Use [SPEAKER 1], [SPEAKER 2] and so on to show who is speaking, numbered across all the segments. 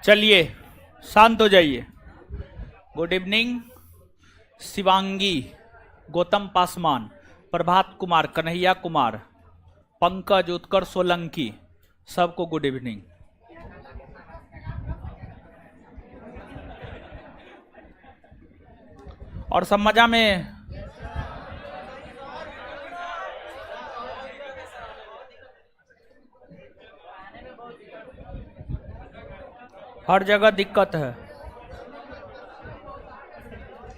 [SPEAKER 1] चलिए शांत हो जाइए। Good evening. शिवांगी, गौतम पासवान, प्रभात कुमार, कन्हैया कुमार, पंकज, उत्कर्ष सोलंकी, सबको गुड इवनिंग। और सब मजा में? हर जगह दिक्कत है,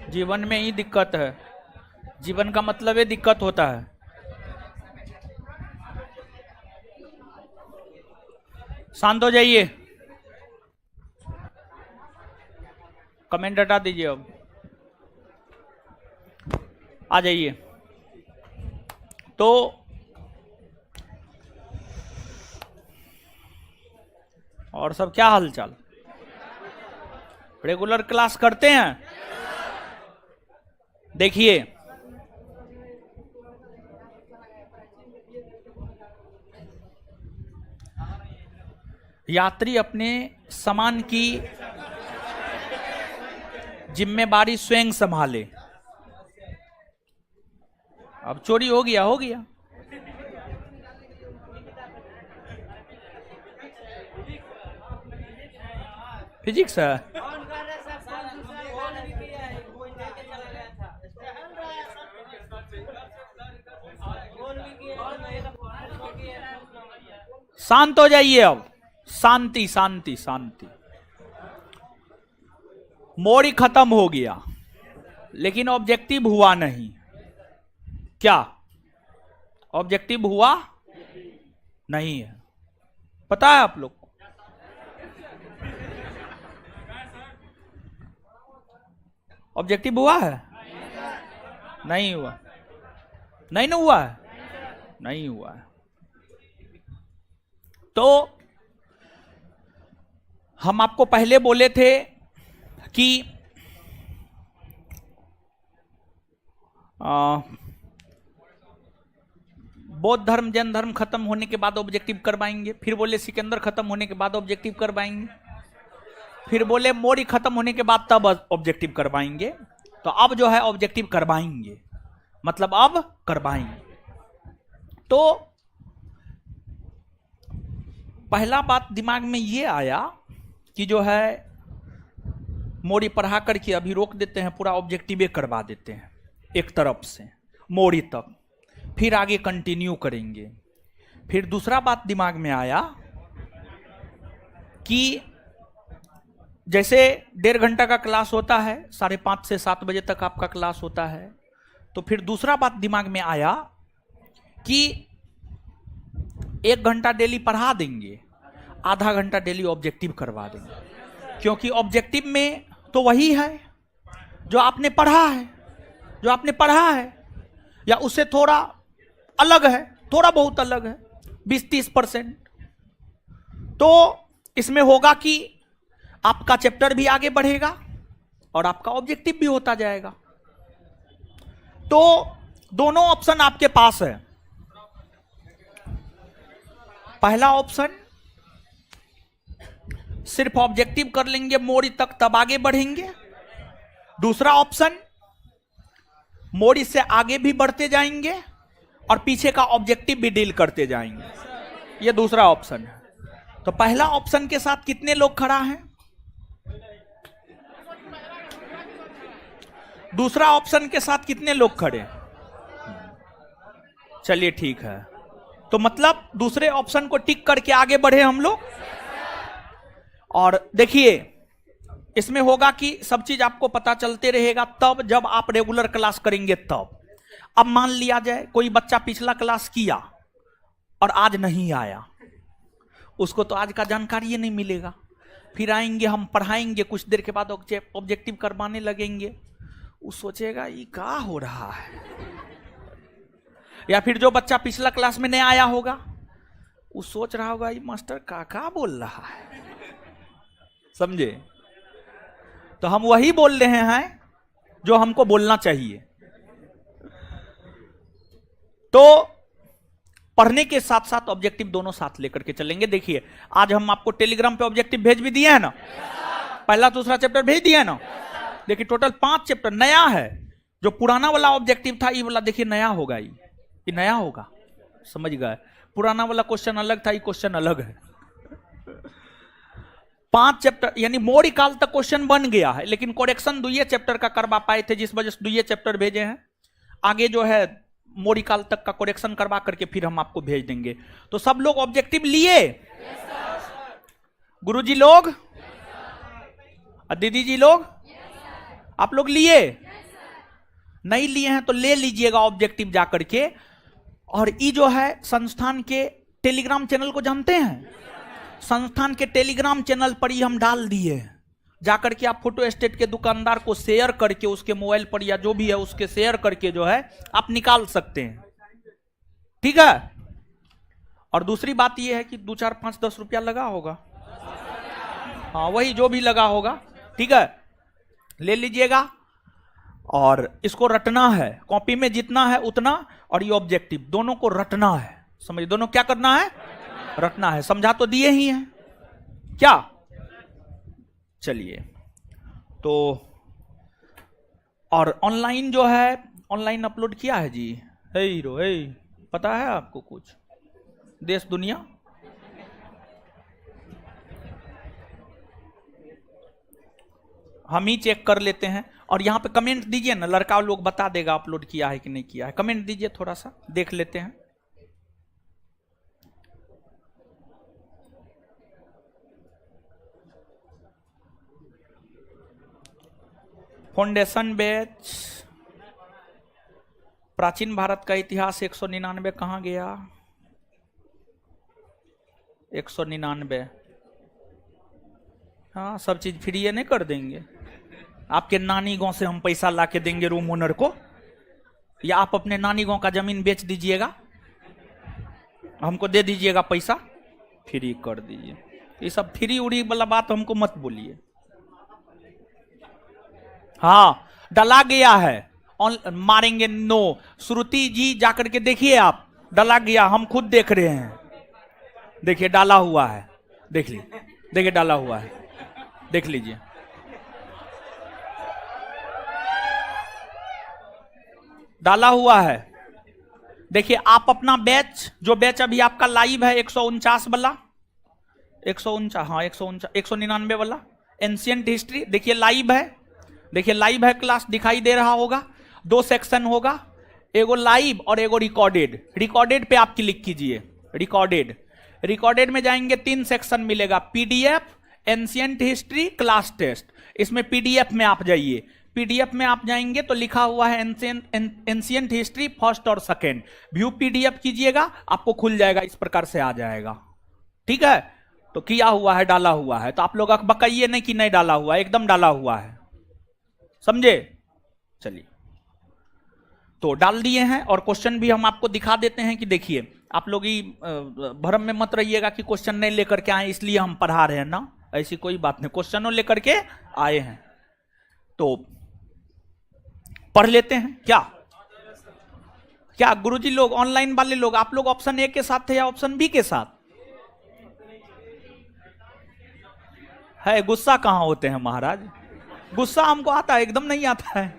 [SPEAKER 1] जीवन में ही दिक्कत है। जीवन का मतलब है दिक्कत होता है। शांत हो जाइए। कमेंट हटा दीजिए। अब आ जाइए। तो और सब क्या हालचाल? रेगुलर क्लास करते हैं? देखिए, यात्री अपने सामान की जिम्मेदारी स्वयं संभाले। अब चोरी हो गया हो गया। फिजिक्स है। शांत हो जाइए। अब शांति शांति शांति। मोड़ी खत्म हो गया, लेकिन ऑब्जेक्टिव हुआ नहीं। क्या ऑब्जेक्टिव हुआ नहीं है? पता है आप लोग को? ऑब्जेक्टिव हुआ है? नहीं हुआ। नहीं ना हुआ है? नहीं हुआ है। तो हम आपको पहले बोले थे कि बौद्ध धर्म जैन धर्म खत्म होने के बाद ऑब्जेक्टिव करवाएंगे। फिर बोले सिकंदर खत्म होने के बाद ऑब्जेक्टिव करवाएंगे। फिर बोले मोरी खत्म होने के बाद तब ऑब्जेक्टिव करवाएंगे। तो अब जो है ऑब्जेक्टिव करवाएंगे, मतलब अब करवाएंगे। तो पहला बात दिमाग में ये आया कि जो है मोरी पढ़ा करके अभी रोक देते हैं, पूरा ऑब्जेक्टिव करवा देते हैं एक तरफ से मोरी तक, फिर आगे कंटिन्यू करेंगे। फिर दूसरा बात दिमाग में आया कि जैसे 1.5 घंटा का क्लास होता है, 5:30 से 7 बजे तक आपका क्लास होता है। तो फिर दूसरा बात दिमाग में आया कि 1 घंटा डेली पढ़ा देंगे, आधा घंटा डेली ऑब्जेक्टिव करवा देंगे। क्योंकि ऑब्जेक्टिव में तो वही है जो आपने पढ़ा है, जो आपने पढ़ा है, या उससे थोड़ा अलग है, थोड़ा बहुत अलग है, 20-30%। तो इसमें होगा कि आपका चैप्टर भी आगे बढ़ेगा और आपका ऑब्जेक्टिव भी होता जाएगा। तो दोनों ऑप्शन आपके पास है। पहला ऑप्शन सिर्फ ऑब्जेक्टिव कर लेंगे मोड़ी तक, तब आगे बढ़ेंगे। दूसरा ऑप्शन मोड़ी से आगे भी बढ़ते जाएंगे और पीछे का ऑब्जेक्टिव भी डील करते जाएंगे। यह दूसरा ऑप्शन है। तो पहला ऑप्शन के साथ कितने लोग खड़ा हैं? दूसरा ऑप्शन के साथ कितने लोग खड़े? चलिए ठीक है। तो मतलब दूसरे ऑप्शन को टिक करके आगे बढ़े हम लोग। और देखिए, इसमें होगा कि सब चीज आपको पता चलते रहेगा तब जब आप रेगुलर क्लास करेंगे तब। अब मान लिया जाए कोई बच्चा पिछला क्लास किया और आज नहीं आया, उसको तो आज का जानकारी ही नहीं मिलेगा। फिर आएंगे, हम पढ़ाएंगे, कुछ देर के बाद ऑब्जेक्टिव करवाने लगेंगे, वो सोचेगा ये क्या हो रहा है। या फिर जो बच्चा पिछला क्लास में नहीं आया होगा, वो सोच रहा होगा ये मास्टर क्या बोल रहा है। समझे? तो हम वही बोल रहे हैं जो हमको बोलना चाहिए। तो पढ़ने के साथ साथ ऑब्जेक्टिव दोनों साथ लेकर के चलेंगे। देखिए आज हम आपको टेलीग्राम पे ऑब्जेक्टिव भेज भी दिए है ना, पहला दूसरा चैप्टर भेज दिया है ना। देखिए टोटल 5 चैप्टर नया है। जो पुराना वाला ऑब्जेक्टिव था ये वाला देखिए नया होगा, ये नया होगा, समझ गए। पुराना वाला क्वेश्चन अलग था, ये क्वेश्चन अलग है। 5 चैप्टर यानी मोड़ काल तक क्वेश्चन बन गया है, लेकिन करेक्शन दुइये चैप्टर का करवा पाए थे, जिस वजह से दुइये चैप्टर भेजे हैं। आगे जो है मोड़ काल तक का करेक्शन करवा करके फिर हम आपको भेज देंगे। तो सब लोग ऑब्जेक्टिव लिए? गुरुजी लोग, दीदी जी लोग, आप लोग लिए? नहीं लिए हैं तो ले लीजिएगा ऑब्जेक्टिव जाकर के। और ये जो है संस्थान के टेलीग्राम चैनल को जानते हैं, संस्थान के टेलीग्राम चैनल पर ही हम डाल दिए। जाकर के आप फोटो स्टेट के दुकानदार को शेयर करके उसके मोबाइल पर या जो भी है उसके शेयर करके जो है आप निकाल सकते हैं, ठीक है। और दूसरी बात यह है कि 2, 4, 5, 10 रुपया लगा होगा, हाँ वही जो भी लगा होगा, ठीक है, ले लीजिएगा। और इसको रटना है, कॉपी में जितना है उतना, और ये ऑब्जेक्टिव दोनों को रटना है। समझिए दोनों क्या करना है? रटना है। समझा तो दिए ही हैं क्या? चलिए तो और ऑनलाइन जो है, ऑनलाइन अपलोड किया है जी। हे हीरो, हे पता है आपको कुछ देश दुनिया? हम ही चेक कर लेते हैं। और यहां पे कमेंट दीजिए ना, लड़का लोग बता देगा अपलोड किया है कि नहीं किया है। कमेंट दीजिए, थोड़ा सा देख लेते हैं। फाउंडेशन बैच, प्राचीन भारत का इतिहास 199 कहां गया? 199। हाँ सब चीज फ्री नहीं कर देंगे। आपके नानी गांव से हम पैसा ला के देंगे रूम ओनर को, या आप अपने नानी गांव का जमीन बेच दीजिएगा, हमको दे दीजिएगा पैसा, फ्री कर दीजिए। ये सब फ्री उड़ी वाला बात हमको मत बोलिए। हाँ डाला गया है, मारेंगे नो। श्रुति जी जाकर के देखिए आप, डाला गया, हम खुद देख रहे हैं। देखिए डाला हुआ है, देख लीजिए, देखिए डाला हुआ है, देख लीजिए। डाला हुआ है। देखिए आप अपना बैच, जो बैच अभी आपका लाइव है 149 वाला, 149, हाँ 199 वाला एंशिएंट हिस्ट्री, देखिए लाइव है। देखिए लाइव है क्लास, दिखाई दे रहा होगा। 2 सेक्शन होगा, एगो लाइव और एगो रिकॉर्डेड। रिकॉर्डेड पे आप क्लिक कीजिए, रिकॉर्डेड में जाएंगे 3 सेक्शन मिलेगा, PDF, ancient history, class test. इसमें पीडीएफ में आप जाइए, पीडीएफ में आप जाएंगे तो लिखा हुआ है एंशिएंट हिस्ट्री फर्स्ट और सेकेंड। व्यू पीडीएफ कीजिएगा, आपको खुल जाएगा, इस प्रकार से आ जाएगा, ठीक है। तो किया हुआ है, डाला हुआ है, तो आप लोग बकाइए नहीं कि नहीं डाला हुआ है, एकदम डाला हुआ है, समझे। चलिए तो डाल दिए हैं। और क्वेश्चन भी हम आपको दिखा देते हैं कि देखिए, आप लोग ही भ्रम में मत रहिएगा कि क्वेश्चन नहीं लेकर के आए इसलिए हम पढ़ा रहे हैं ना, ऐसी कोई बात नहीं, क्वेश्चनों लेकर के आए हैं। तो पढ़ लेते हैं क्या गुरुजी लोग, ऑनलाइन वाले लोग, आप लोग ऑप्शन ए के साथ थे या ऑप्शन बी के साथ है? गुस्सा कहां होते हैं महाराज, गुस्सा हमको आता है, एकदम नहीं आता है।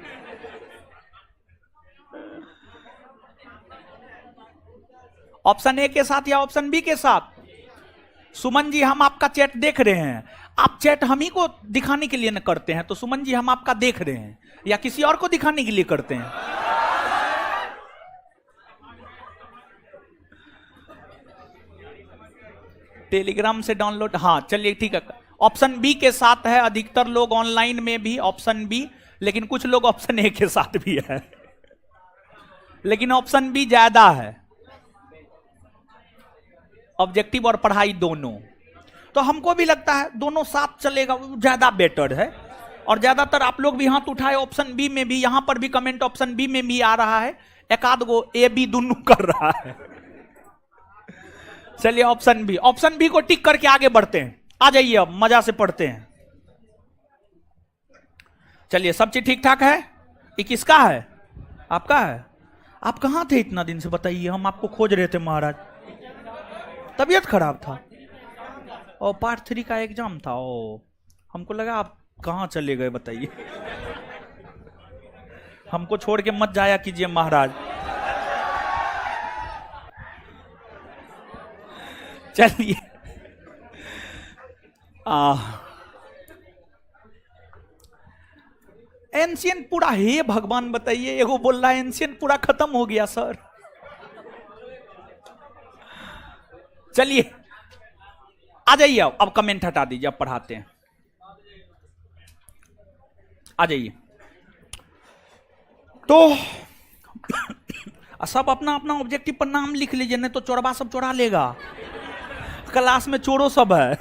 [SPEAKER 1] ऑप्शन ए के साथ या ऑप्शन बी के साथ? सुमन जी हम आपका चैट देख रहे हैं, आप चैट हम ही को दिखाने के लिए न करते हैं, तो सुमन जी हम आपका देख रहे हैं या किसी और को दिखाने के लिए करते हैं? टेलीग्राम से डाउनलोड, हाँ चलिए ठीक है। ऑप्शन बी के साथ है अधिकतर लोग ऑनलाइन में भी, ऑप्शन बी, लेकिन कुछ लोग ऑप्शन ए के साथ भी है, लेकिन ऑप्शन बी ज्यादा है, ऑब्जेक्टिव और पढ़ाई दोनों। तो हमको भी लगता है दोनों साथ चलेगा, ज्यादा बेटर है। और ज्यादातर आप लोग भी हाथ उठाए ऑप्शन बी में भी, यहां पर भी कमेंट ऑप्शन बी में भी आ रहा है, एक आध गो ए बी दोनों कर रहा है। चलिए ऑप्शन बी को टिक करके आगे बढ़ते हैं। आ जाइए अब मजा से पढ़ते हैं। चलिए सब चीज ठीक ठाक है। ये किसका है? आपका है। आप कहां थे इतना दिन से बताइए, हम आपको खोज रहे थे महाराज। तबीयत खराब था और पार्ट 3 का एग्जाम था। ओ हमको लगा आप कहाँ चले गए बताइए। हमको छोड़ के मत जाया कीजिए महाराज। चलिए एंशियंट पूरा, हे भगवान बताइए, एगो बोल रहा है एंशियंट पूरा खत्म हो गया सर। चलिए आ जाइए, अब कमेंट हटा दीजिए, अब पढ़ाते हैं। आ जाइए। तो सब अपना अपना ऑब्जेक्टिव पर नाम लिख लीजिए, नहीं तो चोरबा सब चोरा लेगा। क्लास में चोरों सब है।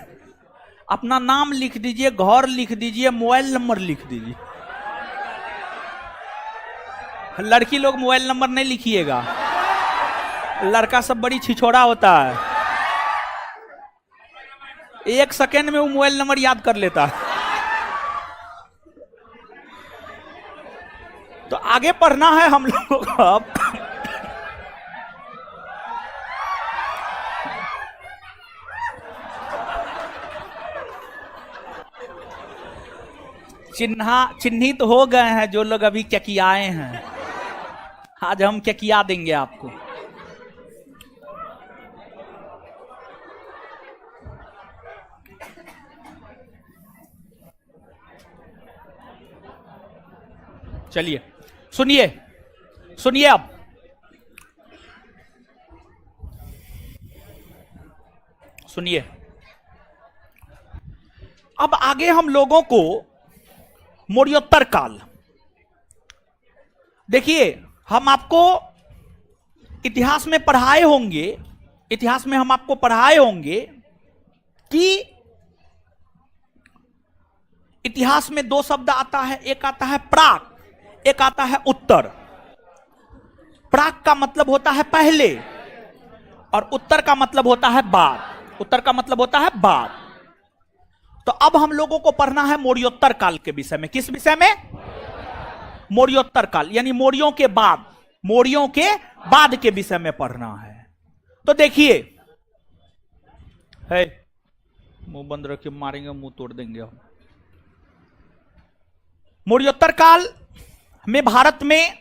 [SPEAKER 1] अपना नाम लिख दीजिए, घर लिख दीजिए, मोबाइल नंबर लिख दीजिए। लड़की लोग मोबाइल नंबर नहीं लिखिएगा, लड़का सब बड़ी छिछोड़ा होता है, 1 सेकेंड में वो मोबाइल नंबर याद कर लेता है। तो आगे पढ़ना है हम लोगों को। अब चिन्हित हो गए हैं जो लोग अभी क्याकियाए हैं, आज हम क्याकिया देंगे आपको। चलिए सुनिए, सुनिए अब सुनिए। अब आगे हम लोगों को मौर्योत्तर काल, देखिए हम आपको इतिहास में पढ़ाए होंगे, इतिहास में हम आपको पढ़ाए होंगे कि इतिहास में 2 शब्द आता है, एक आता है प्राक, एक आता है उत्तर। प्राक का मतलब होता है पहले और उत्तर का मतलब होता है बाद। उत्तर का मतलब होता है बाद। तो अब हम लोगों को पढ़ना है मौर्योत्तर काल के विषय में। किस विषय में? मौर्योत्तर काल, यानी मौर्यों के बाद, मौर्यों के बाद के विषय में पढ़ना है। तो देखिए, है मुंह बंद रखिए, मारेंगे मुंह तोड़ देंगे हम। मौर्योत्तर काल में भारत में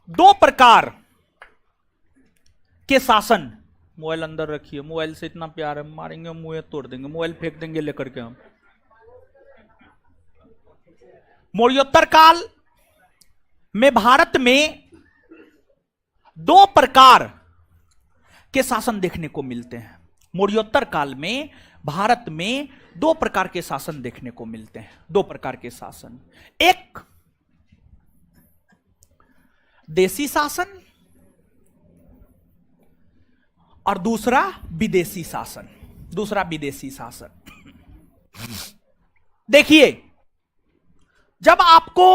[SPEAKER 1] 2 प्रकार के शासन, मोबाइल अंदर रखिए, मोबाइल से इतना प्यार है, मारेंगे मुंह तोड़ देंगे, मोबाइल फेंक देंगे लेकर के हम। मौर्योत्तर काल में भारत में 2 प्रकार के शासन देखने को मिलते हैं। मौर्योत्तर काल में भारत में 2 प्रकार के शासन देखने को मिलते हैं। 2 प्रकार के शासन, एक देसी शासन और दूसरा विदेशी शासन। दूसरा विदेशी शासन। देखिए, जब आपको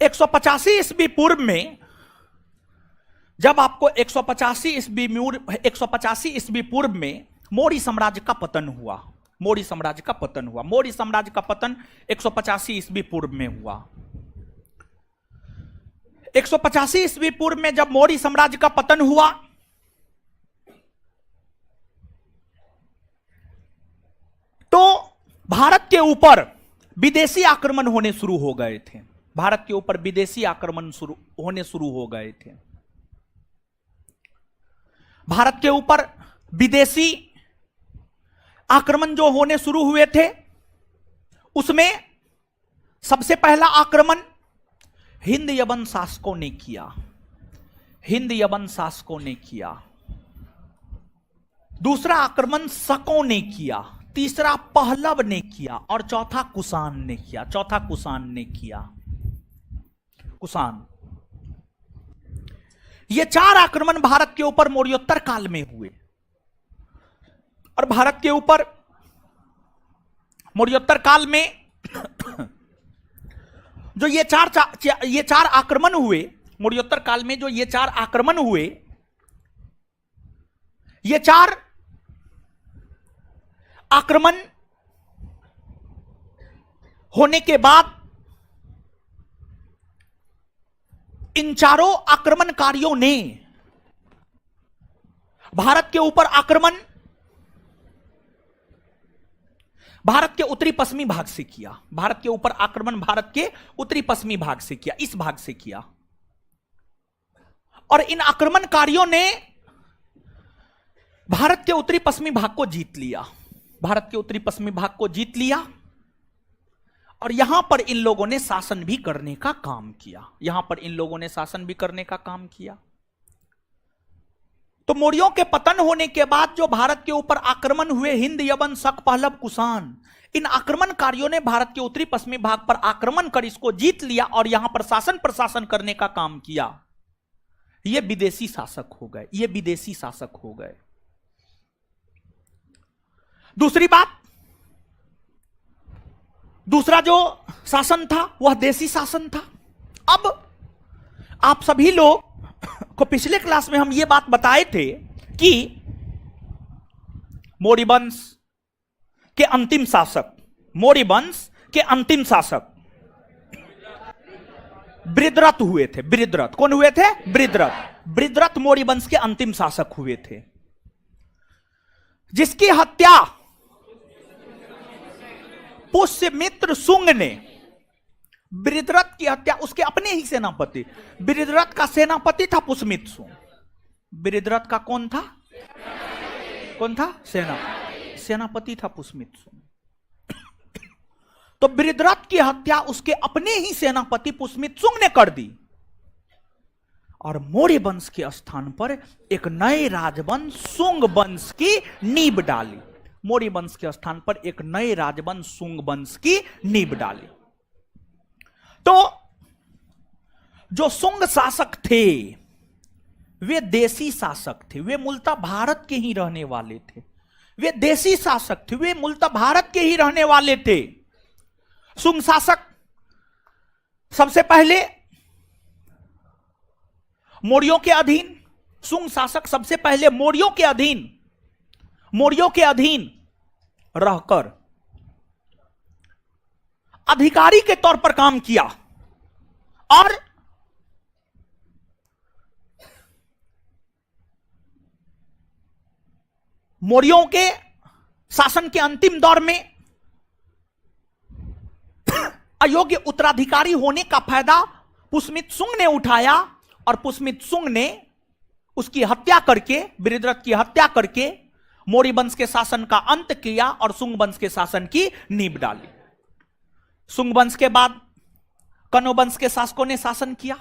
[SPEAKER 1] एक 185 ईस्वी पूर्व में, जब आपको 185 ईस्वी पूर्व में मौर्य साम्राज्य का पतन हुआ, मौर्य साम्राज्य का पतन हुआ। मौर्य साम्राज्य का पतन 185 ईस्वी पूर्व में हुआ। 185 ईस्वी पूर्व में जब मौर्य साम्राज्य का पतन हुआ, तो भारत के ऊपर विदेशी आक्रमण होने शुरू हो गए थे। भारत के ऊपर विदेशी आक्रमण होने शुरू हो गए थे। भारत के ऊपर विदेशी आक्रमण जो होने शुरू हुए थे, उसमें सबसे पहला आक्रमण हिंद यवन शासकों ने किया। हिंद यवन शासकों ने किया। दूसरा आक्रमण शकों ने किया। तीसरा पहलव ने किया और चौथा कुषाण ने किया। चौथा कुषाण ने किया। कुषाण। ये 4 आक्रमण भारत के ऊपर मौर्योत्तर काल में हुए। और भारत के ऊपर मौर्योत्तर काल में जो ये चार आक्रमण हुए, मौर्योत्तर काल में जो ये 4 आक्रमण हुए, ये 4 आक्रमण होने के बाद इन चारों आक्रमणकारियों ने भारत के ऊपर आक्रमण भारत के उत्तरी पश्चिमी भाग से किया। भारत के ऊपर आक्रमण भारत के उत्तरी पश्चिमी भाग से किया, इस भाग से किया। और इन आक्रमणकारियों ने भारत के उत्तरी पश्चिमी भाग को जीत लिया। भारत के उत्तरी पश्चिमी भाग को जीत लिया और यहां पर इन लोगों ने शासन भी करने का काम किया। यहां पर इन लोगों ने शासन भी करने का काम किया। तो मौर्यों के पतन होने के बाद जो भारत के ऊपर आक्रमण हुए, हिंद, यवन, शक, पहलव, कुषाण, इन आक्रमणकारियों ने भारत के उत्तरी पश्चिमी भाग पर आक्रमण कर इसको जीत लिया और यहां पर शासन प्रशासन करने का काम किया। ये विदेशी शासक हो गए, ये विदेशी शासक हो गए। दूसरी बात, दूसरा जो शासन था वह देशी शासन था। अब आप सभी लोग को पिछले क्लास में हम यह बात बताए थे कि मौर्य वंश के अंतिम शासक, मौर्य वंश के अंतिम शासक बृहद्रथ हुए थे। बृहद्रथ कौन हुए थे? बृहद्रथ। बृहद्रथ मौर्य वंश के अंतिम शासक हुए थे, जिसकी हत्या पुष्यमित्र शुंग ने, बृहद्रथ की हत्या उसके अपने ही सेनापति, बृहद्रथ का सेनापति था पुष्यमित्र शुंग। बृहद्रथ का कौन था? कौन था? सेनापति था पुष्यमित्र शुंग। तो बृहद्रथ की हत्या उसके अपने ही सेनापति पुष्यमित्र शुंग ने कर दी और मौर्य वंश के स्थान पर एक नए राजवंश शुंग वंश की नींव डाली। मौर्य वंश के स्थान पर एक नए राजवंश शुंग वंश की नींव डाली। तो जो शुंग शासक थे वे देशी शासक थे, वे मूलतः भारत के ही रहने वाले थे। वे देशी शासक थे, वे मूलतः भारत के ही रहने वाले थे। शुंग शासक सबसे पहले मौर्यों के अधीन, शुंग शासक सबसे पहले मौर्यों के अधीन रहकर अधिकारी के तौर पर काम किया और मौर्यों के शासन के अंतिम दौर में अयोग्य उत्तराधिकारी होने का फायदा पुष्यमित्र शुंग ने उठाया और पुष्यमित्र शुंग ने उसकी हत्या करके, बृहद्रथ की हत्या करके मौर्य वंश के शासन का अंत किया और शुंग वंश के शासन की नींव डाली। शुंग वंश के बाद कण्व वंश के शासकों ने शासन किया।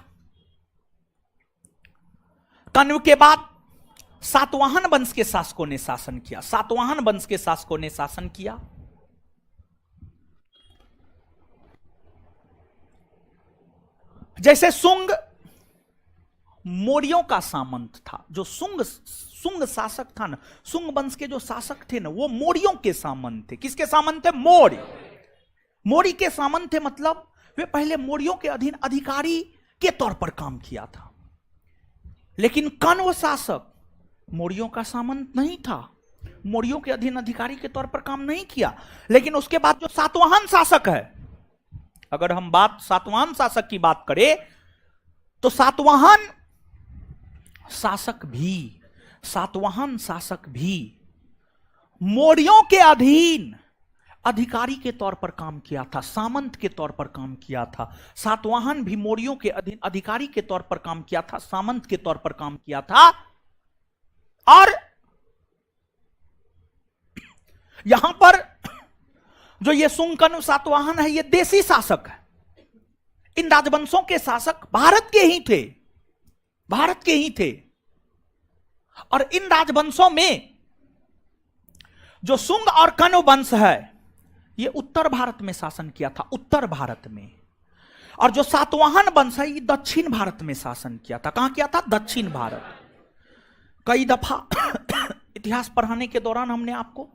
[SPEAKER 1] कण्व के बाद सातवाहन वंश के शासकों ने शासन किया। सातवाहन वंश के शासकों ने शासन किया। जैसे शुंग मौर्यों का सामंत था, जो शुंग शासक था ना, शुंग वंश के जो शासक थे ना, वो मौर्यों के सामंत थे। किसके सामंत थे? मौर्य के सामंत थे। मतलब वे पहले मौर्यों के अधीन अधिकारी के तौर पर काम किया था। लेकिन कण्व शासक मौर्यों का सामंत नहीं था, मौर्यों के अधीन अधिकारी के तौर पर काम नहीं किया। लेकिन उसके बाद जो सातवाहन शासक है, अगर हम सातवाहन शासक की बात करें तो सातवाहन शासक भी मौर्यों के अधीन अधिकारी के तौर पर काम किया था, सामंत के तौर पर काम किया था। सातवाहन भी मौर्यों के अधीन अधिकारी के तौर पर काम किया था, सामंत के तौर पर काम किया था। और यहां पर जो ये शुंग, कण्व, सातवाहन है, ये देशी शासक है। इन राजवंशों के शासक भारत के ही थे। और इन राजवंशों में जो शुंग और कण्व वंश है, ये उत्तर भारत में शासन किया था, उत्तर भारत में। और जो सातवाहन वंश है, ये दक्षिण भारत में शासन किया था। कहां किया था? दक्षिण भारत। कई दफा इतिहास पढ़ाने के दौरान हमने आपको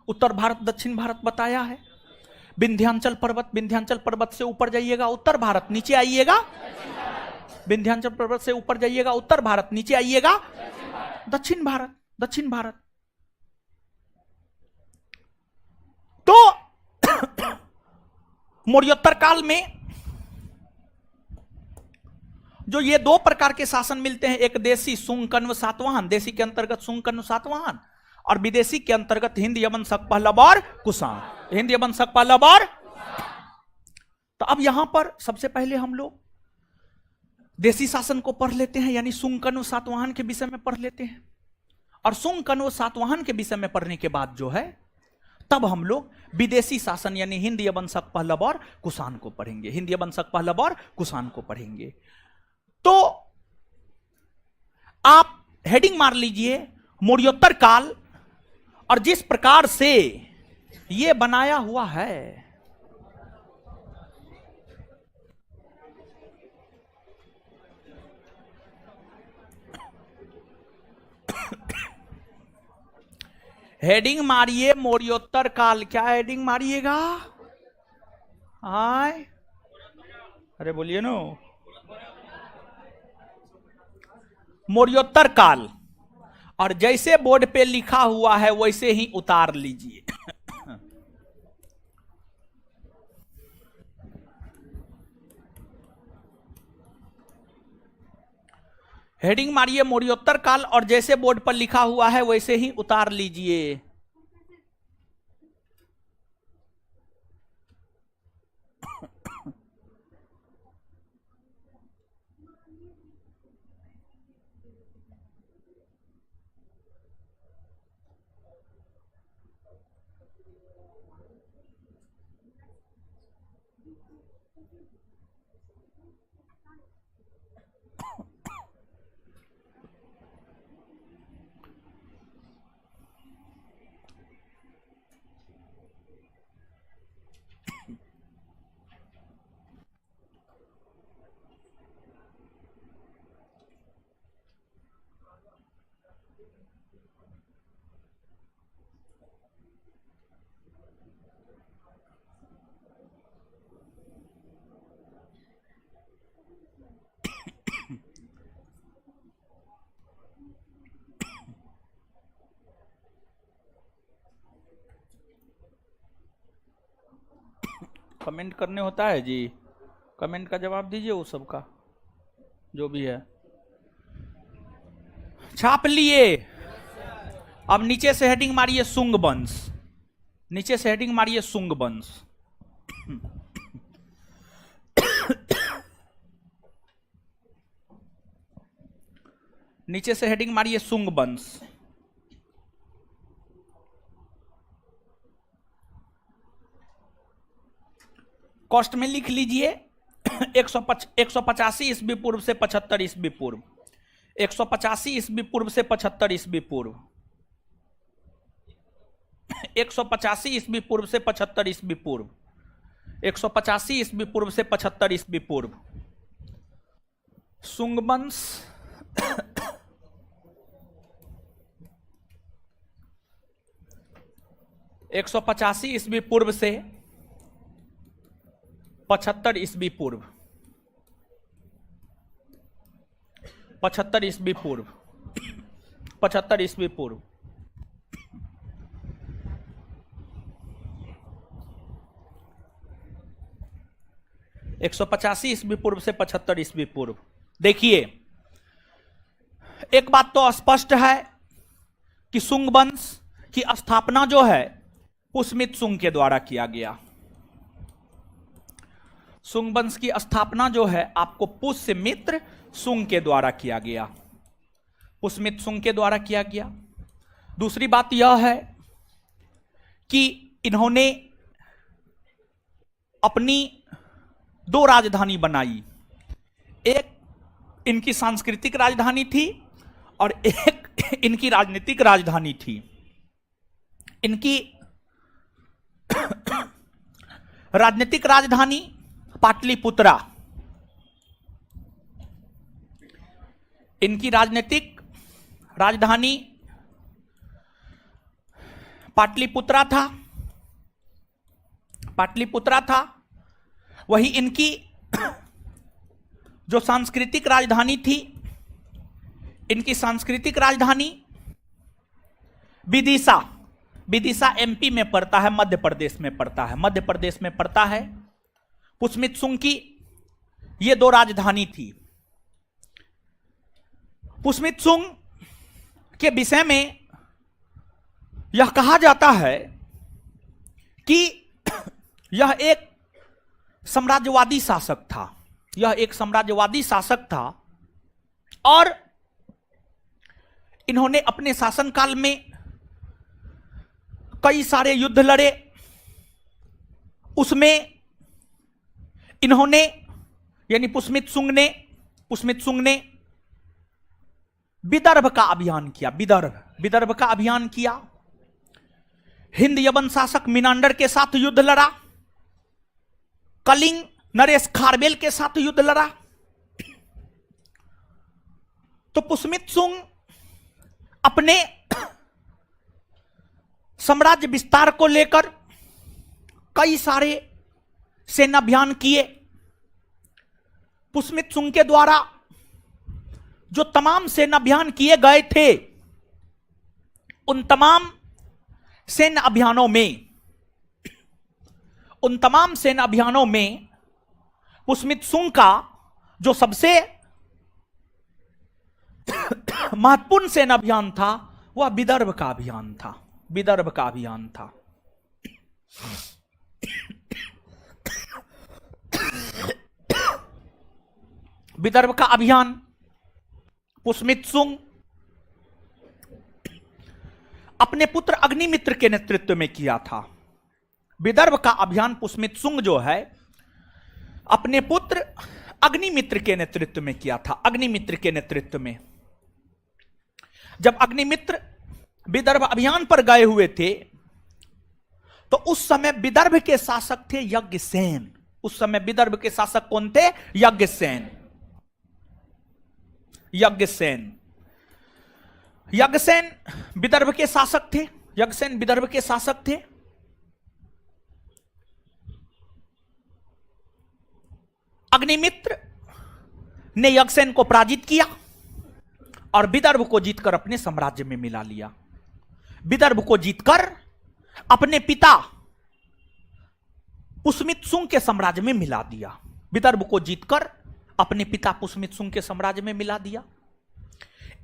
[SPEAKER 1] उत्तर भारत, दक्षिण भारत बताया है। विंध्याचल पर्वत से ऊपर जाइएगा उत्तर भारत, नीचे आइएगा विंध्याचल पर्वत से ऊपर जाइएगा उत्तर भारत, नीचे आइएगा दक्षिण भारत। तो मौर्योत्तर काल में जो ये दो प्रकार के शासन मिलते हैं, एक देशी सुंग कण्व सातवाहन, देशी के अंतर्गत सुंग कण्व सातवाहन, और विदेशी के अंतर्गत हिंद यमन शक पहलव और कुषाण, हिंद यमन शक पहलव और। तो अब यहां पर सबसे पहले हम लोग देशी शासन को पढ़ लेते हैं, यानी सुंग कण्व सातवाहन के विषय में पढ़ लेते हैं। और सुंग कण्व सातवाहन के विषय में पढ़ने के बाद जो है तब हम लोग विदेशी शासन यानी हिंद यमन शक पहलव और कुषाण को पढ़ेंगे, हिंद यमन शक पहलव और कुषाण को पढ़ेंगे। तो आप हेडिंग मार लीजिए मौर्योत्तर काल, और जिस प्रकार से यह बनाया हुआ है, हेडिंग मारिए मौर्योत्तर काल। क्या हेडिंग मारिएगा? हाय, अरे बोलिए नो, मौर्योत्तर काल। और जैसे बोर्ड पे लिखा हुआ है वैसे ही उतार लीजिए। हेडिंग मारिए मौर्योत्तर काल, और जैसे बोर्ड पर लिखा हुआ है वैसे ही उतार लीजिए। कमेंट करने होता है जी, कमेंट का जवाब दीजिए वो सबका जो भी है। छाप लिए। अब नीचे से हेडिंग मारिए सुंग वंश, नीचे से हेडिंग मारिए सुंग वंश। नीचे से हेडिंग मारिए सुंग वंश। कॉस्ट में लिख लीजिए 185 ईस्वी पूर्व से 75 ईस्वी पूर्व, 185 ईस्वी पूर्व से 75 ईस्वी पूर्व, 185 ईस्वी पूर्व से 75 ईस्वी पूर्व, 185 ईस्वी पूर्व से 75 ईस्वी पूर्व। सुंग वंश, 185 ईस्वी पूर्व से 75 ईस्वी पूर्व, 75 ईस्वी पूर्व, 75 ईस्वी पूर्व। एक 185 ईस्वी पूर्व से 75 ईस्वी पूर्व। देखिए एक बात तो स्पष्ट है कि सुंग वंश की स्थापना जो है पुष्यमित्र सुंग के द्वारा किया गया। सुंग वंश की स्थापना जो है आपको पुष्यमित्र सुंग के द्वारा किया गया, पुष्यमित्र सुंग के द्वारा किया गया। दूसरी बात यह है कि इन्होंने अपनी दो राजधानी बनाई, एक इनकी सांस्कृतिक राजधानी थी और एक इनकी राजनीतिक राजधानी थी। इनकी राजनीतिक राजधानी पाटलिपुत्रा, इनकी राजनीतिक राजधानी पाटलिपुत्रा था, पाटलिपुत्रा था। वही इनकी जो सांस्कृतिक राजधानी थी, इनकी सांस्कृतिक राजधानी विदिशा, विदिशा एमपी में पड़ता है, मध्य प्रदेश में पड़ता है, मध्य प्रदेश में पड़ता है। पुष्यमित्र सुंग की ये दो राजधानी थी। पुष्मितसुंग के विषय में यह कहा जाता है कि यह एक साम्राज्यवादी शासक था। यह एक साम्राज्यवादी शासक था और इन्होंने अपने शासनकाल में कई सारे युद्ध लड़े। उसमें इन्होंने यानी पुष्मितसुंग ने विदर्भ का अभियान किया। विदर्भ का अभियान किया। हिंद यवन शासक मिनांडर के साथ युद्ध लड़ा। कलिंग नरेश खारवेल के साथ युद्ध लड़ा। तो पुष्मितसुंग अपने साम्राज्य विस्तार को लेकर कई सारे सेना अभियान किए। पुष्मितसुंग के द्वारा जो तमाम सेना अभियान किए गए थे, उन तमाम सेना अभियानों में पुष्मितसुंग का जो सबसे महत्वपूर्ण सेना अभियान था वह विदर्भ का अभियान था। विदर्भ का अभियान पुष्मितसुंग अपने पुत्र अग्निमित्र के नेतृत्व में किया था। विदर्भ का अभियान पुष्मितसुंग जो है अपने पुत्र अग्निमित्र के नेतृत्व में किया था। अग्निमित्र के नेतृत्व में जब अग्निमित्र विदर्भ अभियान पर गए हुए थे तो उस समय विदर्भ के शासक थे यज्ञसेन। उस समय विदर्भ के शासक कौन थे? यज्ञसेन विदर्भ के शासक थे। अग्निमित्र ने यज्ञसेन को पराजित किया और विदर्भ को जीतकर अपने साम्राज्य में मिला लिया। विदर्भ को जीतकर अपने पिता पुष्मितसुंग के साम्राज्य में मिला दिया। विदर्भ को जीतकर अपने पिता पुष्मितसुंग के साम्राज्य में मिला दिया।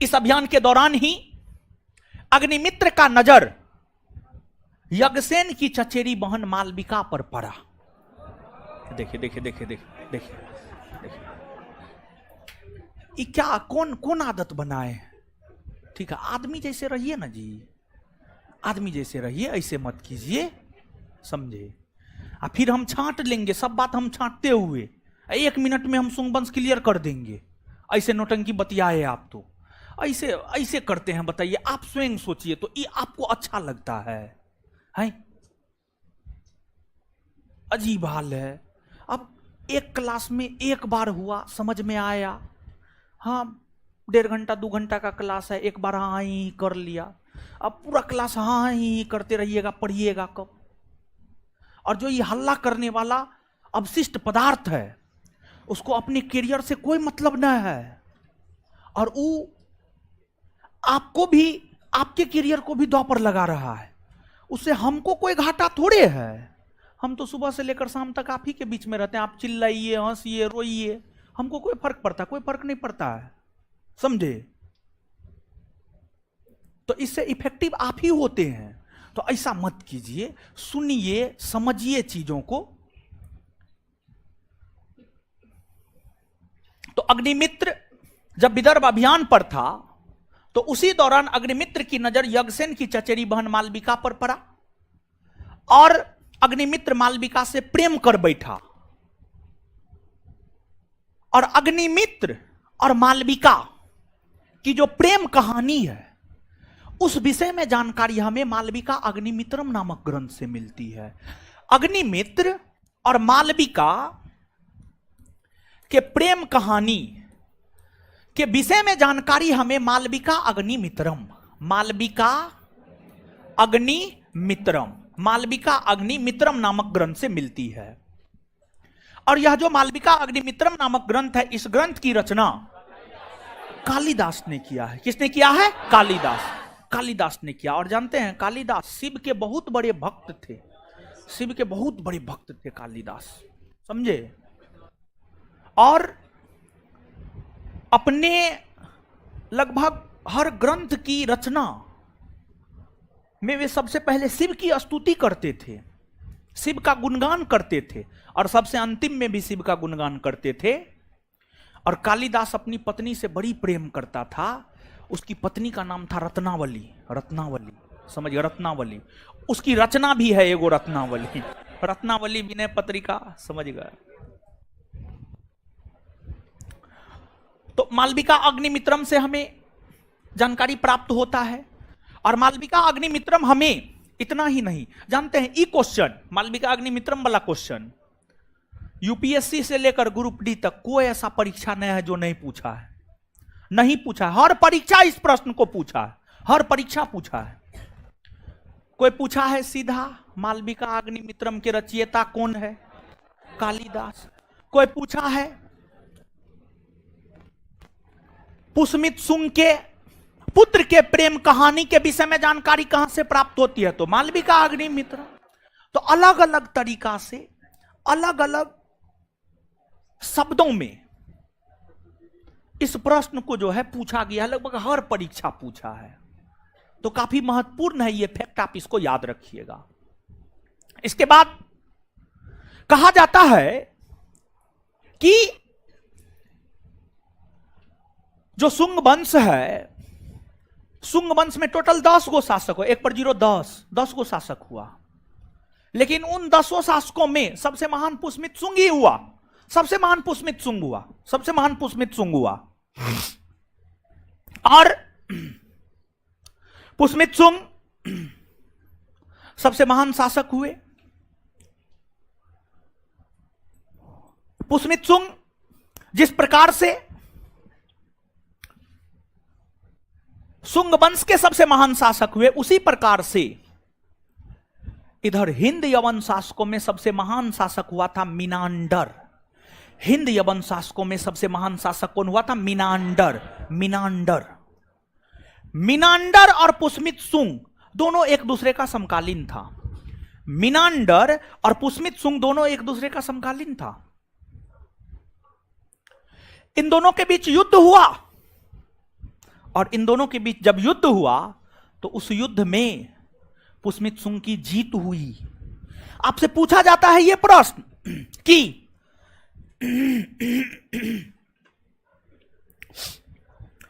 [SPEAKER 1] इस अभियान के दौरान ही अग्निमित्र का नजर यज्ञसेन की चचेरी बहन मालविका पर पड़ा। देखिए ये क्या कौन आदत बनाए? ठीक है, आदमी जैसे रहिए ना जी, आदमी जैसे रहिए, ऐसे मत कीजिए, समझे? फिर हम छांट लेंगे सब बात। हम छांटते हुए 1 मिनट में हम सुंगबंश क्लियर कर देंगे। ऐसे नौटंकी बतियाए आप तो ऐसे करते हैं। बताइए, आप स्वयं सोचिए तो ये आपको अच्छा लगता है? अजीब हाल है। अब एक क्लास में एक बार हुआ, समझ में आया, हाँ 1.5 घंटा 2 घंटा का क्लास है, एक बार हाँ ही कर लिया। अब पूरा क्लास हाँ ही करते रहिएगा, पढ़िएगा कब? और जो ये हल्ला करने वाला अवशिष्ट पदार्थ है उसको अपने करियर से कोई मतलब न है, और वो आपको भी, आपके करियर को भी दांव पर लगा रहा है। उससे हमको कोई घाटा थोड़े है। हम तो सुबह से लेकर शाम तक आप ही के बीच में रहते हैं। आप चिल्लाइए, हंसिए, रोइए, हमको कोई फर्क पड़ता? कोई फर्क नहीं पड़ता है, समझे? तो इससे इफेक्टिव आप ही होते हैं। तो ऐसा मत कीजिए, सुनिए, समझिए चीजों को। तो अग्निमित्र जब विदर्भ अभियान पर था तो उसी दौरान अग्निमित्र की नजर यज्ञसेन की चचेरी बहन मालविका पर पड़ा और अग्निमित्र मालविका से प्रेम कर बैठा। और अग्निमित्र और मालविका की जो प्रेम कहानी है उस विषय में जानकारी हमें मालविका अग्निमित्रम नामक ग्रंथ से मिलती है। अग्निमित्र और मालविका के प्रेम कहानी के विषय में जानकारी हमें मालविका अग्निमित्रम नामक ग्रंथ से मिलती है। और यह जो मालविका अग्निमित्रम नामक ग्रंथ है, इस ग्रंथ की रचना कालिदास ने किया है। किसने किया है? कालिदास ने किया। और जानते हैं, कालिदास शिव के बहुत बड़े भक्त थे। शिव के बहुत बड़े भक्त थे कालिदास, समझे? और अपने लगभग हर ग्रंथ की रचना में वे सबसे पहले शिव की स्तुति करते थे, शिव का गुणगान करते थे, और सबसे अंतिम में भी शिव का गुणगान करते थे। और कालिदास अपनी पत्नी से बड़ी प्रेम करता था। उसकी पत्नी का नाम था रत्नावली। रत्नावली समझिए, रत्नावली। उसकी रचना भी है एगो रत्नावली, रत्नावली विनय पत्रिका, समझ गए। तो मालविका अग्निमित्रम से हमें जानकारी प्राप्त होता है। और मालविका अग्निमित्रम हमें इतना ही नहीं जानते हैं, ई क्वेश्चन, मालविका अग्निमित्रम वाला क्वेश्चन यूपीएससी से लेकर ग्रुप डी तक कोई ऐसा परीक्षा नहीं है जो नहीं पूछा है, नहीं पूछा है। हर परीक्षा इस प्रश्न को पूछा है, हर परीक्षा पूछा है। कोई पूछा है सीधा मालविका अग्निमित्रम के रचयिता कौन है, कालिदास। कोई पूछा है पुष्मित सुंग के पुत्र के प्रेम कहानी के विषय में जानकारी कहां से प्राप्त होती है, तो मालविका अग्निमित्र। तो अलग अलग तरीका से अलग अलग शब्दों में इस प्रश्न को जो है पूछा गया है, लगभग हर परीक्षा पूछा है। तो काफी महत्वपूर्ण है ये फैक्ट, आप इसको याद रखिएगा। इसके बाद कहा जाता है कि जो शुंग वंश है, शुंग वंश में टोटल 10 गो शासक हो, 1 पर 0 10 गो शासक हुआ। लेकिन उन 10 शासकों में सबसे महान पुष्मित शुंग ही हुआ, सबसे महान पुष्मित शुंग हुआ, सबसे महान पुष्मित शुंग हुआ। और पुष्मित शुंग सबसे महान शासक हुए। पुष्मित शुंग जिस प्रकार से शुंग वंश के सबसे महान शासक हुए, उसी प्रकार से इधर हिंद यवन शासकों में सबसे महान शासक हुआ था मिनांडर। हिंद यवन शासकों में सबसे महान शासक कौन हुआ था, मिनांडर। मिनांडर मिनांडर और पुष्मित शुंग दोनों एक दूसरे का समकालीन था। मिनांडर और पुष्मित शुंग दोनों एक दूसरे का समकालीन था। इन दोनों के बीच युद्ध हुआ, और इन दोनों के बीच जब युद्ध हुआ तो उस युद्ध में पुष्मित शुंग की जीत हुई। आपसे पूछा जाता है यह प्रश्न कि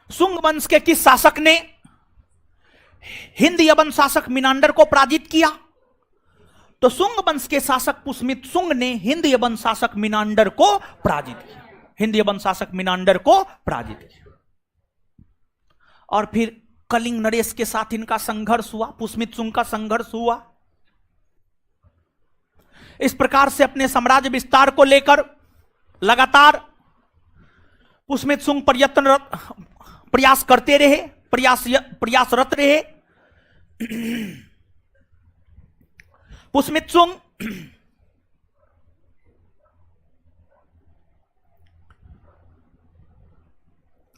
[SPEAKER 1] शुंग वंश के किस शासक ने हिंद यवन शासक मिनांडर को पराजित किया? तो शुंग वंश के शासक पुष्मित शुंग ने हिंद यवन शासक मिनांडर को पराजित किया, हिंद यवन शासक मिनांडर को पराजित किया। और फिर कलिंग नरेश के साथ इनका संघर्ष हुआ, पुष्मित शुंग का संघर्ष हुआ। इस प्रकार से अपने साम्राज्य विस्तार को लेकर लगातार पुष्मित शुंग प्रयास करते रहे, प्रयासरत रहे। पुष्मित शुंग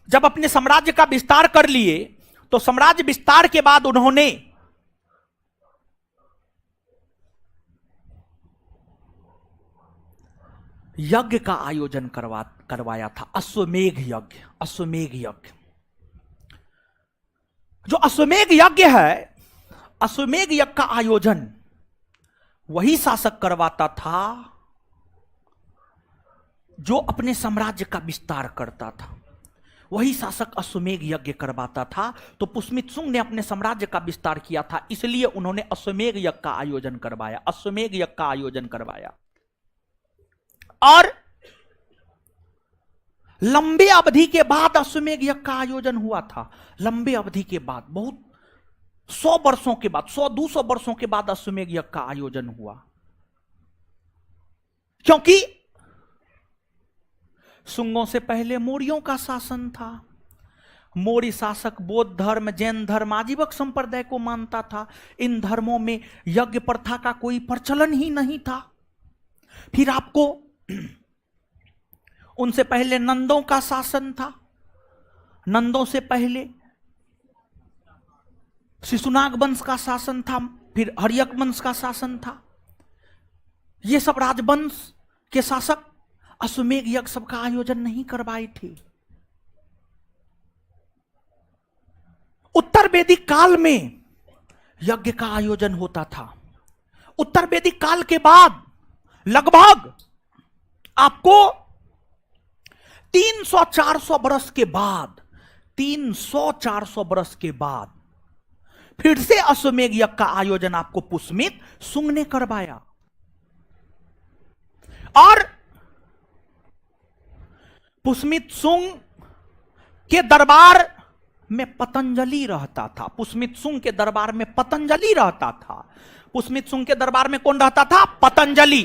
[SPEAKER 1] जब अपने साम्राज्य का विस्तार कर लिए तो साम्राज्य विस्तार के बाद उन्होंने यज्ञ का आयोजन करवाया था, अश्वमेघ यज्ञ। अश्वमेघ यज्ञ, जो अश्वमेघ यज्ञ है, अश्वमेघ यज्ञ का आयोजन वही शासक करवाता था जो अपने साम्राज्य का विस्तार करता था। वही शासक अश्वमेघ यज्ञ करवाता था। तो पुष्मित शुंग ने अपने साम्राज्य का विस्तार किया था, इसलिए उन्होंने अश्वमेघ यज्ञ का आयोजन करवाया, अश्वमेघ यज्ञ का आयोजन करवाया। और लंबे अवधि के बाद अश्वमेघ यज्ञ का आयोजन हुआ था। लंबे अवधि के बाद, बहुत 100 वर्षों के बाद, 100-200 वर्षों के बाद अश्वमेघ यज्ञ का आयोजन हुआ। क्योंकि शुंगों से पहले मौर्यों का शासन था। मौर्य शासक बौद्ध धर्म, जैन धर्म, आजीवक संप्रदाय को मानता था। इन धर्मों में यज्ञ प्रथा का कोई प्रचलन ही नहीं था। फिर आपको उनसे पहले नंदों का शासन था, नंदों से पहले शिशुनाग वंश का शासन था, फिर हर्यक वंश का शासन था। ये सब राजवंश के शासक अश्वमेघ यज्ञ सबका आयोजन नहीं करवाए थे। उत्तर वैदिक काल में यज्ञ का आयोजन होता था। उत्तर वैदिक काल के बाद लगभग आपको 300-400 बरस के बाद, 300-400 बरस के बाद फिर से अश्वमेध यज्ञ का आयोजन आपको पुष्मित सुंग ने करवाया। और पुष्मित सुंग के दरबार में पतंजलि रहता था। पुष्मित सुंग के दरबार में पतंजलि रहता था। पुष्मित सुंग के दरबार में कौन रहता था? पतंजलि,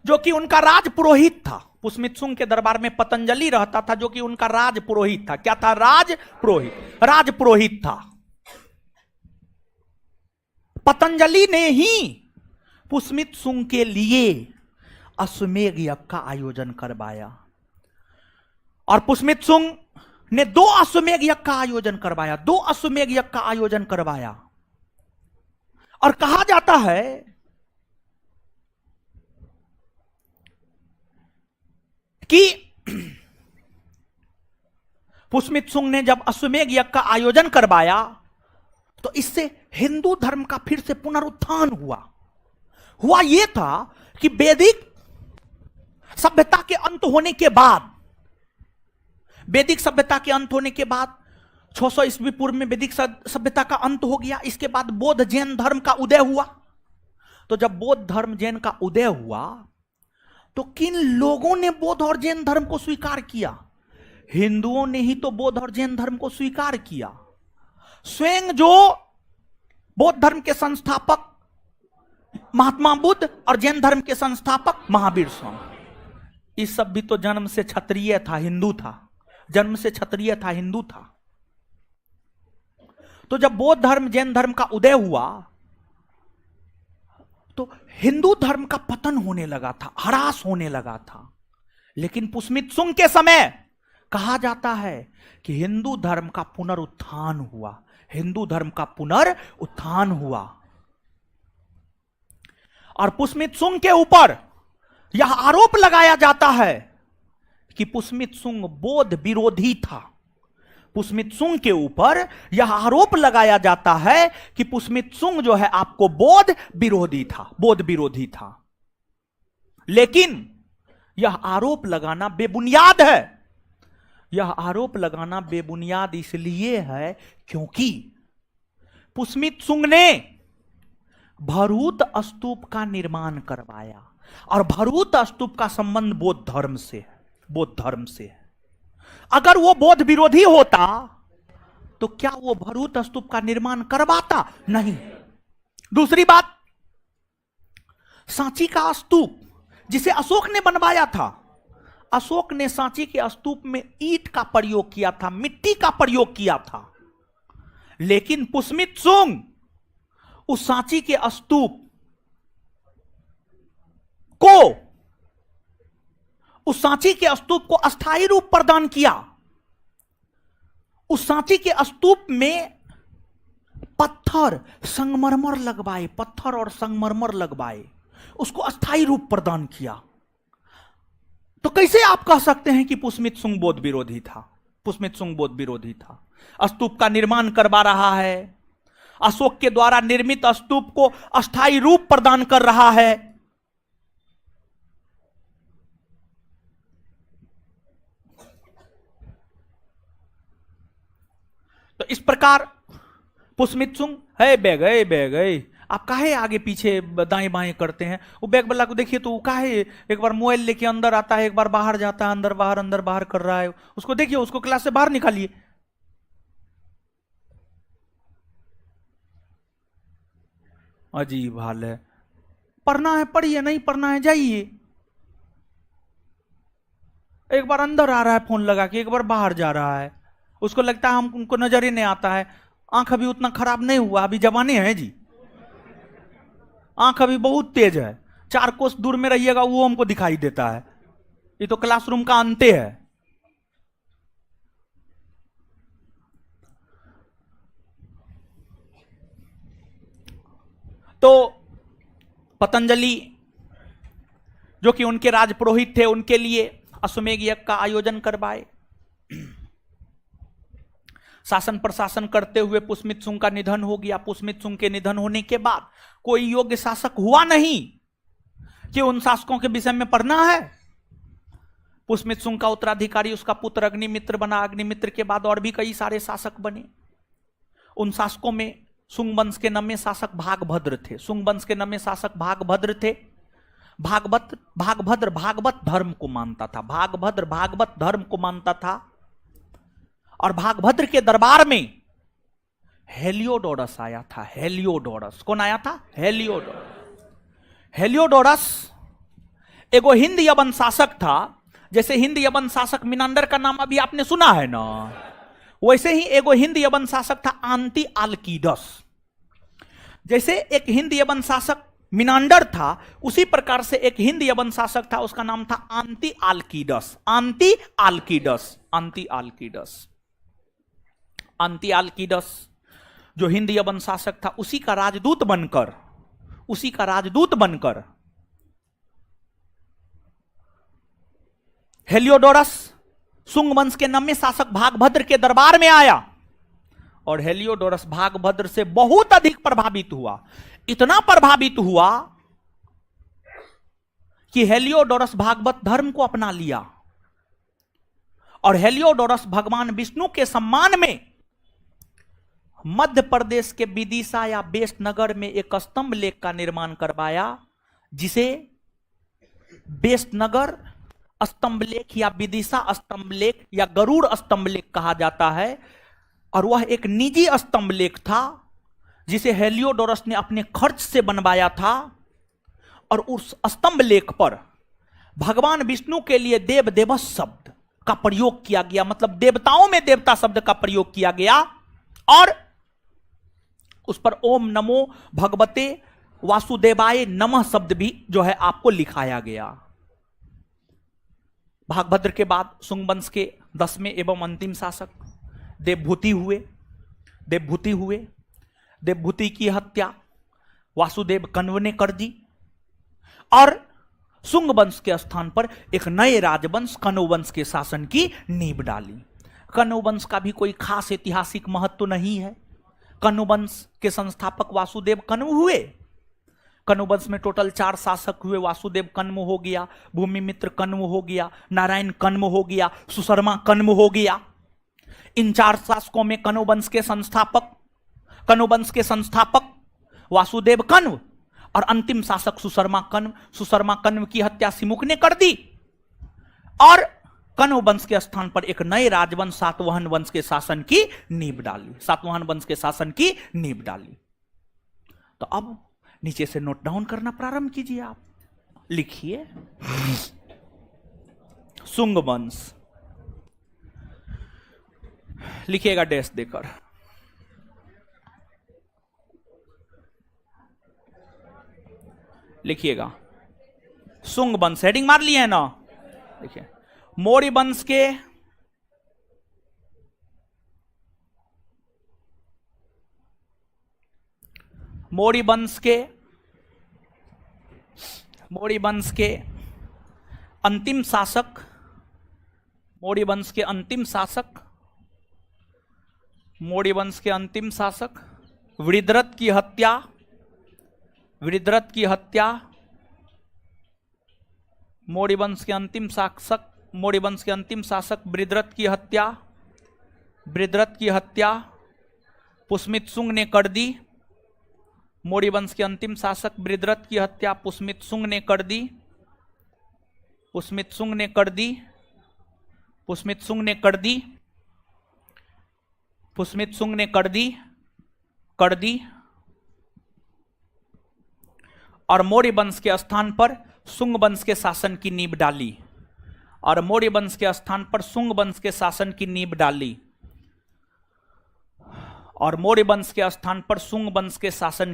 [SPEAKER 1] जो कि उनका राज पुरोहित था। पुष्मित सुंग के दरबार में पतंजलि रहता था, जो कि उनका राज पुरोहित था। क्या था? राज पुरोहित, राज पुरोहित था। पतंजलि ने ही पुष्मित सुंग के लिए अश्वमेध यज्ञ का आयोजन करवाया। और पुष्मित सुंग ने 2 अश्वमेध यज्ञ का आयोजन करवाया, 2 अश्वमेध यज्ञ का आयोजन करवाया। और कहा जाता है कि पुष्मित सुंग ने जब अश्वमेध यज्ञ का आयोजन करवाया तो इससे हिंदू धर्म का फिर से पुनरुत्थान हुआ यह था कि वैदिक सभ्यता के अंत होने के बाद, वैदिक सभ्यता के अंत होने के बाद 600 ईस्वी पूर्व में वैदिक सभ्यता का अंत हो गया। इसके बाद बौद्ध जैन धर्म का उदय हुआ। तो जब बौद्ध धर्म जैन का उदय हुआ तो किन लोगों ने बौद्ध और जैन धर्म को स्वीकार किया? हिंदुओं ने ही तो बौद्ध और जैन धर्म को स्वीकार किया। स्वयं जो बौद्ध धर्म के संस्थापक महात्मा बुद्ध और जैन धर्म के संस्थापक महावीर स्वामी, इस सब भी तो जन्म से क्षत्रिय था, हिंदू था। जन्म से क्षत्रिय था, हिंदू था। तो जब बौद्ध धर्म जैन धर्म का उदय हुआ तो हिंदू धर्म का पतन होने लगा था, ह्रास होने लगा था। लेकिन पुष्मित सुंग के समय कहा जाता है कि हिंदू धर्म का पुनरुत्थान हुआ, हिंदू धर्म का पुनरुत्थान हुआ। और पुष्मित सुंग के ऊपर यह आरोप लगाया जाता है कि पुष्मित सुंग बौद्ध विरोधी था। पुष्मित सुंग के ऊपर यह आरोप लगाया जाता है कि पुष्मित सुंग जो है आपको बौद्ध विरोधी था, बौद्ध विरोधी था। लेकिन यह आरोप लगाना बेबुनियाद है। यह आरोप लगाना बेबुनियाद इसलिए है क्योंकि पुष्मित सुंग ने भरूत स्तूप का निर्माण करवाया। और भरूत स्तूप का संबंध बौद्ध धर्म से है, बौद्ध धर्म से है। अगर वो बौद्ध विरोधी होता तो क्या वो भरूत स्तूप का निर्माण करवाता? नहीं। दूसरी बात, सांची का स्तूप जिसे अशोक ने बनवाया था, अशोक ने सांची के स्तूप में ईंट का प्रयोग किया था, मिट्टी का प्रयोग किया था। लेकिन पुष्मित सुंग उस सांची के स्तूप को, उस सांची के स्तूप को अस्थायी रूप प्रदान किया। उस सांची के स्तूप में पत्थर संगमरमर लगवाए, पत्थर और संगमरमर लगवाए, उसको अस्थायी रूप प्रदान किया। तो कैसे आप कह सकते हैं कि पुष्मित सुंग बौद्ध विरोधी था? पुष्मित सुंग बौद्ध विरोधी था। स्तूप का निर्माण करवा रहा है, अशोक के द्वारा निर्मित स्तूप को अस्थायी रूप प्रदान कर रहा है। तो इस प्रकार पुष्मित सुंग, है बैग, आप काहे आगे पीछे दाएं बाएं करते हैं? वो बैग वाला को देखिए तो वो काहे एक बार मोबाइल लेके अंदर आता है, एक बार बाहर जाता है, अंदर बाहर कर रहा है। उसको देखिए, उसको क्लास से बाहर निकालिए। अजीब हाल है। पढ़ना है पढ़िए, नहीं पढ़ना है जाइए। एक बार अंदर आ रहा है फोन लगा के, एक बार बाहर जा रहा है। उसको लगता है हमको नजर ही नहीं आता है। आंख अभी उतना खराब नहीं हुआ, अभी जवानी है जी। आंख अभी बहुत तेज है, 4 कोस दूर में रहिएगा वो हमको दिखाई देता है। ये तो क्लासरूम का अंत्य है। तो पतंजलि जो कि उनके राजपुरोहित थे, उनके लिए अश्वमेध यज्ञ का आयोजन करवाए। शासन प्रशासन करते हुए पुष्यमित्र शुंग का निधन हो गया। पुष्यमित्र शुंग के निधन होने के बाद कोई योग्य शासक हुआ नहीं कि उन शासकों के विषय में पढ़ना है। पुष्यमित्र शुंग का उत्तराधिकारी उसका पुत्र अग्निमित्र बना। अग्निमित्र के बाद और भी कई सारे शासक बने। उन शासकों में शुंग वंश के नम्य शासक भागभद्र थे। शुंग वंश के नम्य शासक भागभद्र थे। भागभद्र भागवत धर्म को मानता था। भागभद्र भागवत धर्म को मानता था। और भागभद्र के दरबार में हेलियोडोरस आया था। हेलियोडोरस कौन आया था? हेलियोडोरस। हेलियोडोरस एगो हिंद यवन शासक था। जैसे हिंद यवन शासक मिनांडर का नाम अभी आपने सुना है ना, वैसे ही एगो हिंद यवन शासक था आंटी आल्कीडस। जैसे एक हिंद यवन शासक मिनांडर था, उसी प्रकार से एक हिंद यवन शासक था, उसका नाम था आंटी आल्कीडस। आंटी आल्कीडस, आंटी आल्कीडस, आंटी आल्कीडस जो हिंद यवन शासक था, उसी का राजदूत बनकर हेलियोडोरस शुंग वंश के नम्य शासक भागभद्र के दरबार में आया। और हेलियोडोरस भागभद्र से बहुत अधिक प्रभावित हुआ। इतना प्रभावित हुआ कि हेलियोडोरस भागवत धर्म को अपना लिया। और हेलियोडोरस भगवान विष्णु के सम्मान में मध्य प्रदेश के विदिशा या बेस्ट नगर में एक स्तंभ लेख का निर्माण करवाया, जिसे बेस्ट नगर स्तंभ लेख या विदिशा स्तंभ लेख या गरुड़ स्तंभ लेख कहा जाता है। और वह एक निजी स्तंभ लेख था जिसे हेलियोडोरस ने अपने खर्च से बनवाया था। और उस स्तंभ लेख पर भगवान विष्णु के लिए देव देवस शब्द का प्रयोग किया गया, मतलब देवताओं में देवता शब्द का प्रयोग किया गया। और उस पर ओम नमो भगवते वासुदेवाय नमः शब्द भी जो है आपको लिखाया गया। भागभद्र के बाद शुंग वंश के 10वें एवं अंतिम शासक देवभूति हुए। देवभूति की हत्या वासुदेव कण्व ने कर दी। और शुंग वंश के स्थान पर एक नए राजवंश कण्व वंश के शासन की नींव डाली। कण्व वंश का भी कोई खास ऐतिहासिक महत्व नहीं है। कण्व वंश के संस्थापक वासुदेव कण्व हुए। कण्व वंश में टोटल 4 शासक हुए। वासुदेव कण्व हो गया, भूमिमित्र कण्व हो गया, नारायण कण्व हो गया, सुशर्मा कण्व हो गया। इन 4 शासकों में कण्व वंश के संस्थापक वासुदेव कण्व और अंतिम शासक सुशर्मा कण्व की हत्या सिमुक ने कर दी। और कण्व वंश के स्थान पर एक नए राजवंश सातवाहन वंश के शासन की नींव डाली। तो अब नीचे से नोट डाउन करना प्रारंभ कीजिए। आप लिखिए शुंग वंश, लिखिएगा डैश देकर। लिखिएगा शुंग वंश, हेडिंग मार लिए है ना। देखिए मौर्य वंश के मौर्य वंश के अंतिम शासक वृद्रथ की हत्या मौर्य वंश के अंतिम शासक वृद्रथ की हत्या पुष्यमित्र शुंग ने कर दी। मौर्य वंश के अंतिम शासक वृद्रथ की हत्या पुष्यमित्र शुंग ने कर दी। और मौर्य वंश के स्थान पर शुंग वंश के शासन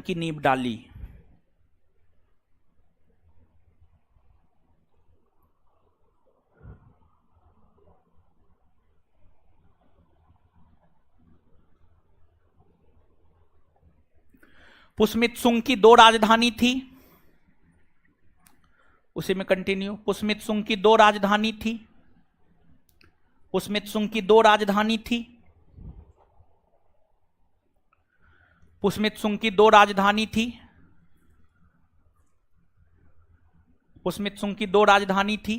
[SPEAKER 1] की नींव डाली। पुष्यमित्र शुंग की 2 राजधानी थी। उसी में कंटिन्यू। पुष्यमित्र शुंग की 2 राजधानी थी। पुष्मित सुंग की 2 राजधानी थी। पुष्मित सुंग की 2 राजधानी थी।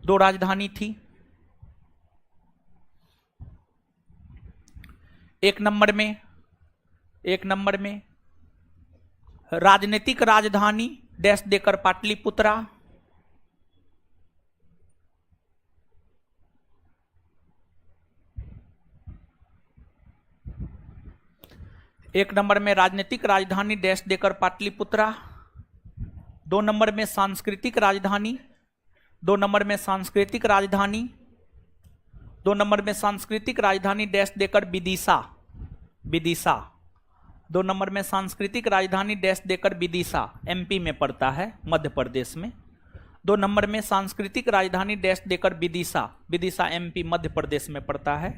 [SPEAKER 1] 2 राजधानी थी। 1 नंबर में राजनीतिक राजधानी डैश देकर पाटलिपुत्रा। एक नंबर में राजनीतिक राजधानी डैश देकर पाटलिपुत्रा। 2 नंबर में सांस्कृतिक राजधानी। 2 नंबर में सांस्कृतिक राजधानी। 2 नंबर में सांस्कृतिक राजधानी डैश देकर विदिशा। विदिशा। 2 नंबर में सांस्कृतिक राजधानी डैश देकर विदिशा, एमपी में पड़ता है, मध्य प्रदेश में। 2 नंबर में सांस्कृतिक राजधानी डैश देकर विदिशा। विदिशा एमपी मध्य प्रदेश में पड़ता है।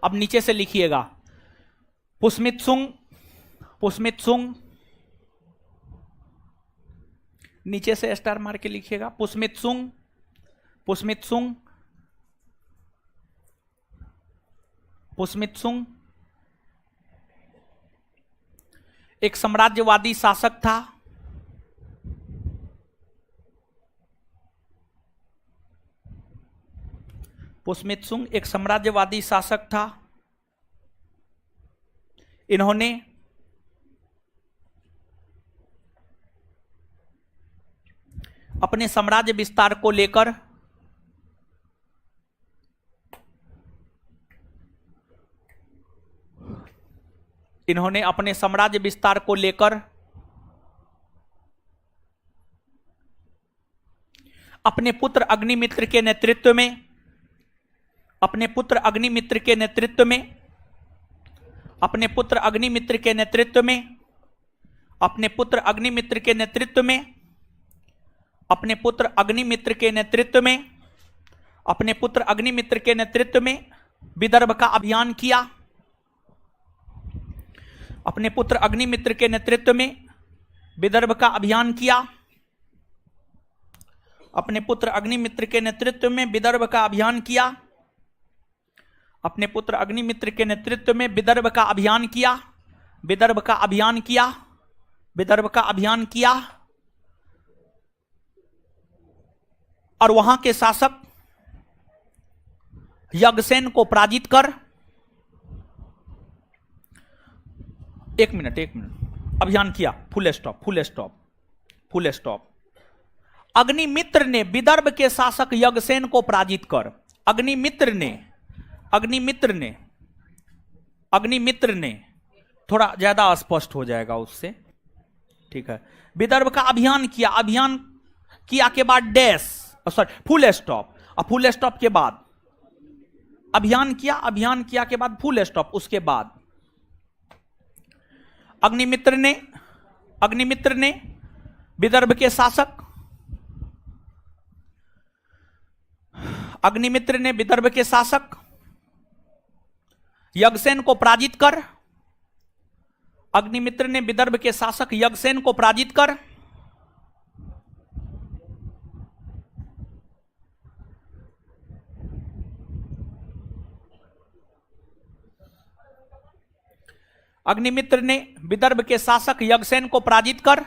[SPEAKER 1] अब नीचे से लिखिएगा, पुष्मित सुंग, पुष्मित सुंग, नीचे से स्टार मार के लिखिएगा, पुष्मित सुंग, पुष्मित सुंग, पुष्मित सुंग एक साम्राज्यवादी शासक था। पुष्मित सुंग एक साम्राज्यवादी शासक था। इन्होंने अपने साम्राज्य विस्तार को लेकर अपने पुत्र अग्निमित्र के नेतृत्व में, अपने पुत्र अग्निमित्र के नेतृत्व में, अपने पुत्र अग्निमित्र के नेतृत्व में, अपने पुत्र अग्निमित्र के नेतृत्व में, अपने पुत्र अग्निमित्र के नेतृत्व में, अपने पुत्र अग्निमित्र के नेतृत्व में विदर्भ का अभियान किया। अपने पुत्र अग्निमित्र के नेतृत्व में विदर्भ का अभियान किया। अपने पुत्र अग्निमित्र के नेतृत्व में विदर्भ का अभियान किया। अपने पुत्र अग्निमित्र के नेतृत्व में विदर्भ का अभियान किया। विदर्भ का अभियान किया। विदर्भ का अभियान किया। और वहां के शासक यज्ञसेन को पराजित कर, एक मिनट अभियान किया, full stop, full stop, full stop. Agnimitra ने विदर्भ के शासक यज्ञसेन को पराजित कर, अग्निमित्र ने थोड़ा ज्यादा स्पष्ट हो जाएगा उससे, ठीक है। विदर्भ का अभियान किया, अभियान किया के बाद डैश, सॉरी फुल स्टॉप, और फुल स्टॉप के बाद अभियान किया, अभियान किया के बाद फुल स्टॉप, उसके बाद अग्निमित्र ने विदर्भ के शासक, अग्निमित्र ने विदर्भ के शासक यज्ञसेन को पराजित कर, अग्निमित्र ने विदर्भ के शासक यज्ञसेन को पराजित कर अग्निमित्र ने विदर्भ के शासक यज्ञसेन को पराजित कर,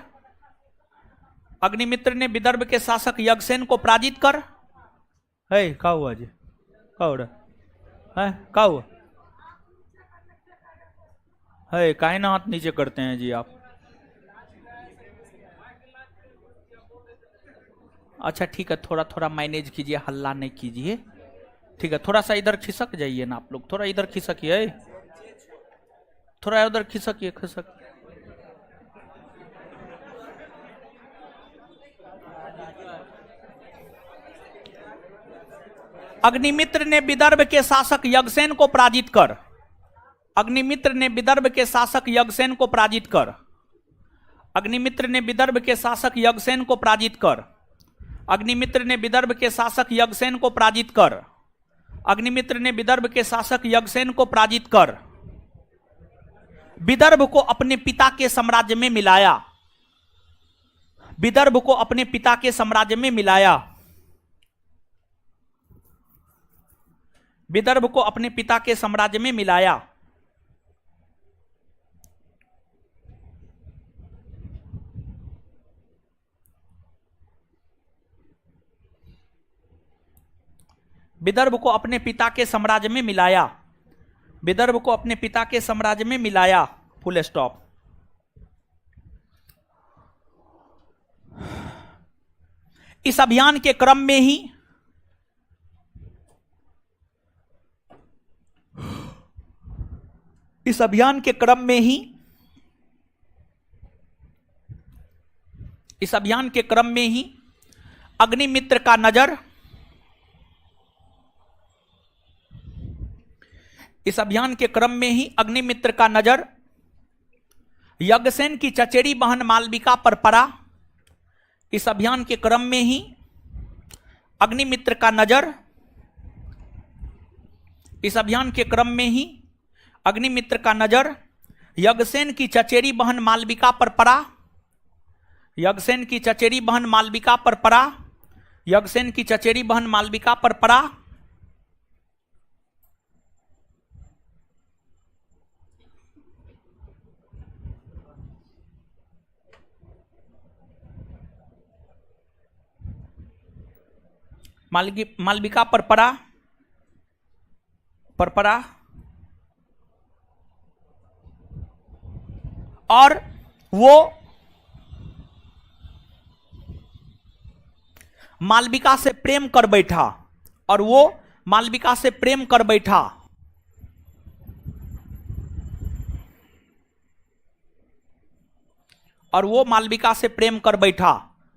[SPEAKER 1] अग्निमित्र ने विदर्भ के शासक यज्ञसेन को पराजित कर, है क्या हुआ जी, क्या हो रहा है, क्या हुआ है, काहे ना हाथ नीचे करते हैं जी आप। अच्छा ठीक है, थोड़ा थोड़ा मैनेज कीजिए, हल्ला नहीं कीजिए, ठीक है। थोड़ा सा इधर खिसक जाइए ना आप लोग, थोड़ा इधर खिसकिए, थोड़ा उधर खिसकिए, खिसक। अग्निमित्र ने विदर्भ के शासक यज्ञसेन को पराजित कर, अग्निमित्र ने विदर्भ के शासक यज्ञसेन को पराजित कर, अग्निमित्र ने विदर्भ के शासक यज्ञसेन को पराजित कर, अग्निमित्र ने विदर्भ के शासक यज्ञसेन को पराजित कर, अग्निमित्र ने विदर्भ के शासक यज्ञसेन को पराजित कर विदर्भ को अपने पिता के साम्राज्य में मिलाया, विदर्भ को अपने पिता के साम्राज्य में मिलाया। विदर्भ को अपने पिता के साम्राज्य में मिलाया। विदर्भ को अपने पिता के साम्राज्य में मिलाया। विदर्भ को अपने पिता के साम्राज्य में मिलाया, फुल स्टॉप। इस अभियान के क्रम में ही इस अभियान के क्रम में ही इस अभियान के क्रम में ही अग्निमित्र का नजर इस अभियान के क्रम में ही अग्निमित्र का नजर यज्ञसेन की चचेरी बहन मालविका पर पड़ा। इस अभियान के क्रम में ही अग्निमित्र का नजर इस अभियान के क्रम में ही अग्निमित्र का नजर यज्ञसेन की चचेरी बहन मालविका पर पड़ा। यज्ञसेन की चचेरी बहन मालविका पर पड़ा। यज्ञसेन की चचेरी बहन मालविका पर पड़ा। मालविका पर पड़ा और वो मालविका से प्रेम कर बैठा। और वो मालविका से प्रेम कर बैठा। और वो मालविका से प्रेम कर बैठा,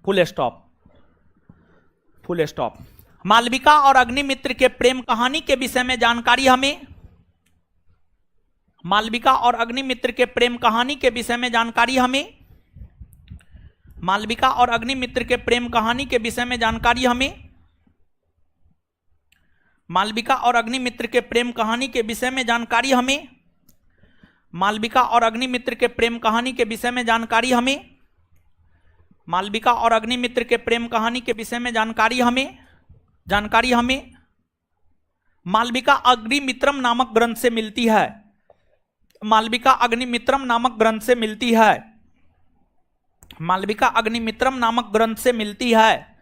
[SPEAKER 1] full stop. Full stop. Malavika और अग्निमित्र के प्रेम कहानी के विषय में जानकारी हमें मालविका और अग्निमित्र के प्रेम कहानी के विषय में जानकारी हमें मालविका और अग्निमित्र के प्रेम कहानी के विषय में जानकारी हमें मालविका और अग्निमित्र के प्रेम कहानी के विषय में जानकारी हमें मालविका और अग्निमित्र के प्रेम कहानी के विषय में जानकारी हमें मालविका और अग्निमित्र के प्रेम कहानी के विषय में जानकारी हमें मालविका अग्निमित्रम नामक ग्रंथ से मिलती है। मालविका अग्निमित्रम नामक ग्रंथ से मिलती है। मालविका अग्निमित्रम नामक ग्रंथ से मिलती है।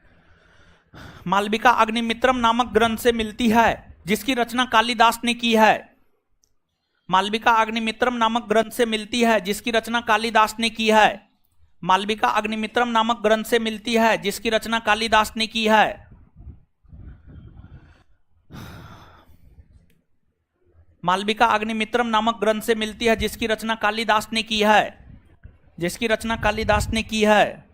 [SPEAKER 1] मालविका अग्निमित्रम नामक ग्रंथ से मिलती है, जिसकी रचना कालिदास ने की है। मालविका अग्निमित्रम नामक ग्रंथ से मिलती है, जिसकी रचना कालिदास ने की है। मालविका अग्निमित्रम नामक ग्रंथ से मिलती है, जिसकी रचना कालिदास ने की है। मालविका अग्निमित्रम नामक ग्रंथ से मिलती है, जिसकी रचना कालिदास ने की है। जिसकी रचना कालिदास ने की है।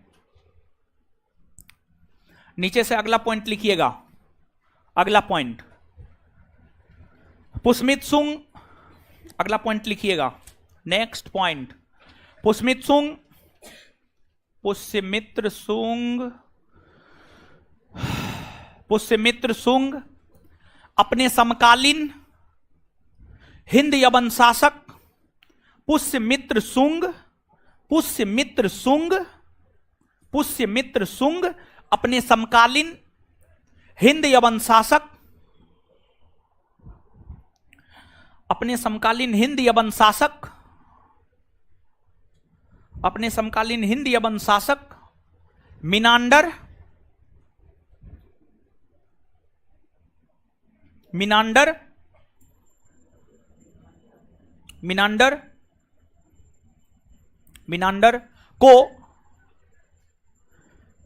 [SPEAKER 1] नीचे से अगला पॉइंट लिखिएगा। अगला पॉइंट पुष्मित सुंग। अगला पॉइंट लिखिएगा। नेक्स्ट पॉइंट पुष्मित सुंग। पुष्यमित्र सुंग। पुष्यमित्र सुंग अपने समकालीन हिंद यवन शासक पुष्यमित्र सुंग अपने समकालीन हिंद यवन शासक अपने समकालीन हिंद यवन शासक अपने समकालीन हिंद यवन शासक मिनांडर मिनांडर मिनांडर मिनांडर को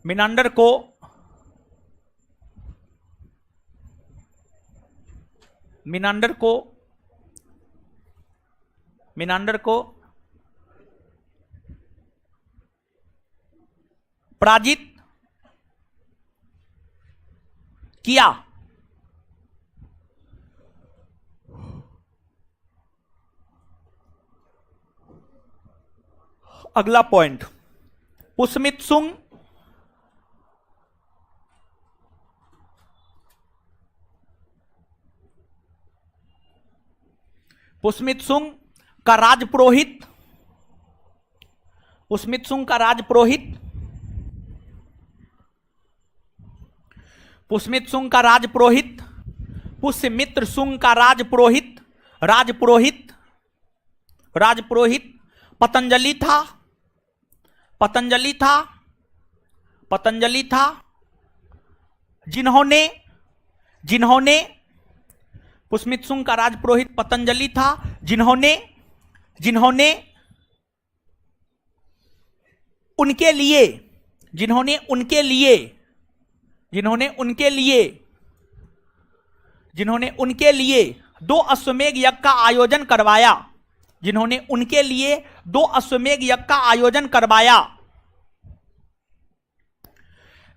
[SPEAKER 1] मिनांडर को मिनांडर को मिनांडर को पराजित किया। अगला पॉइंट पुष्यमित्र सुंग पुष्यमित्र सुंग का राजपुरोहित पुष्यमित्र सुंग का राजपुरोहित पुष्यमित्र सुंग का राजपुरोहित पुष्यमित्र शुंग का राजपुरोहित राजपुरोहित राजपुरोहित पतंजलि था। पतंजलि था। पतंजलि था। जिन्होंने जिन्होंने पुष्यमित्र शुंग का राजपुरोहित पतंजलि था, जिन्होंने जिन्होंने उनके लिए जिन्होंने उनके लिए जिन्होंने उनके लिए जिन्होंने उनके लिए 2 अश्वमेध यज्ञ का आयोजन करवाया। जिन्होंने उनके लिए 2 अश्वमेध यज्ञ का आयोजन करवाया।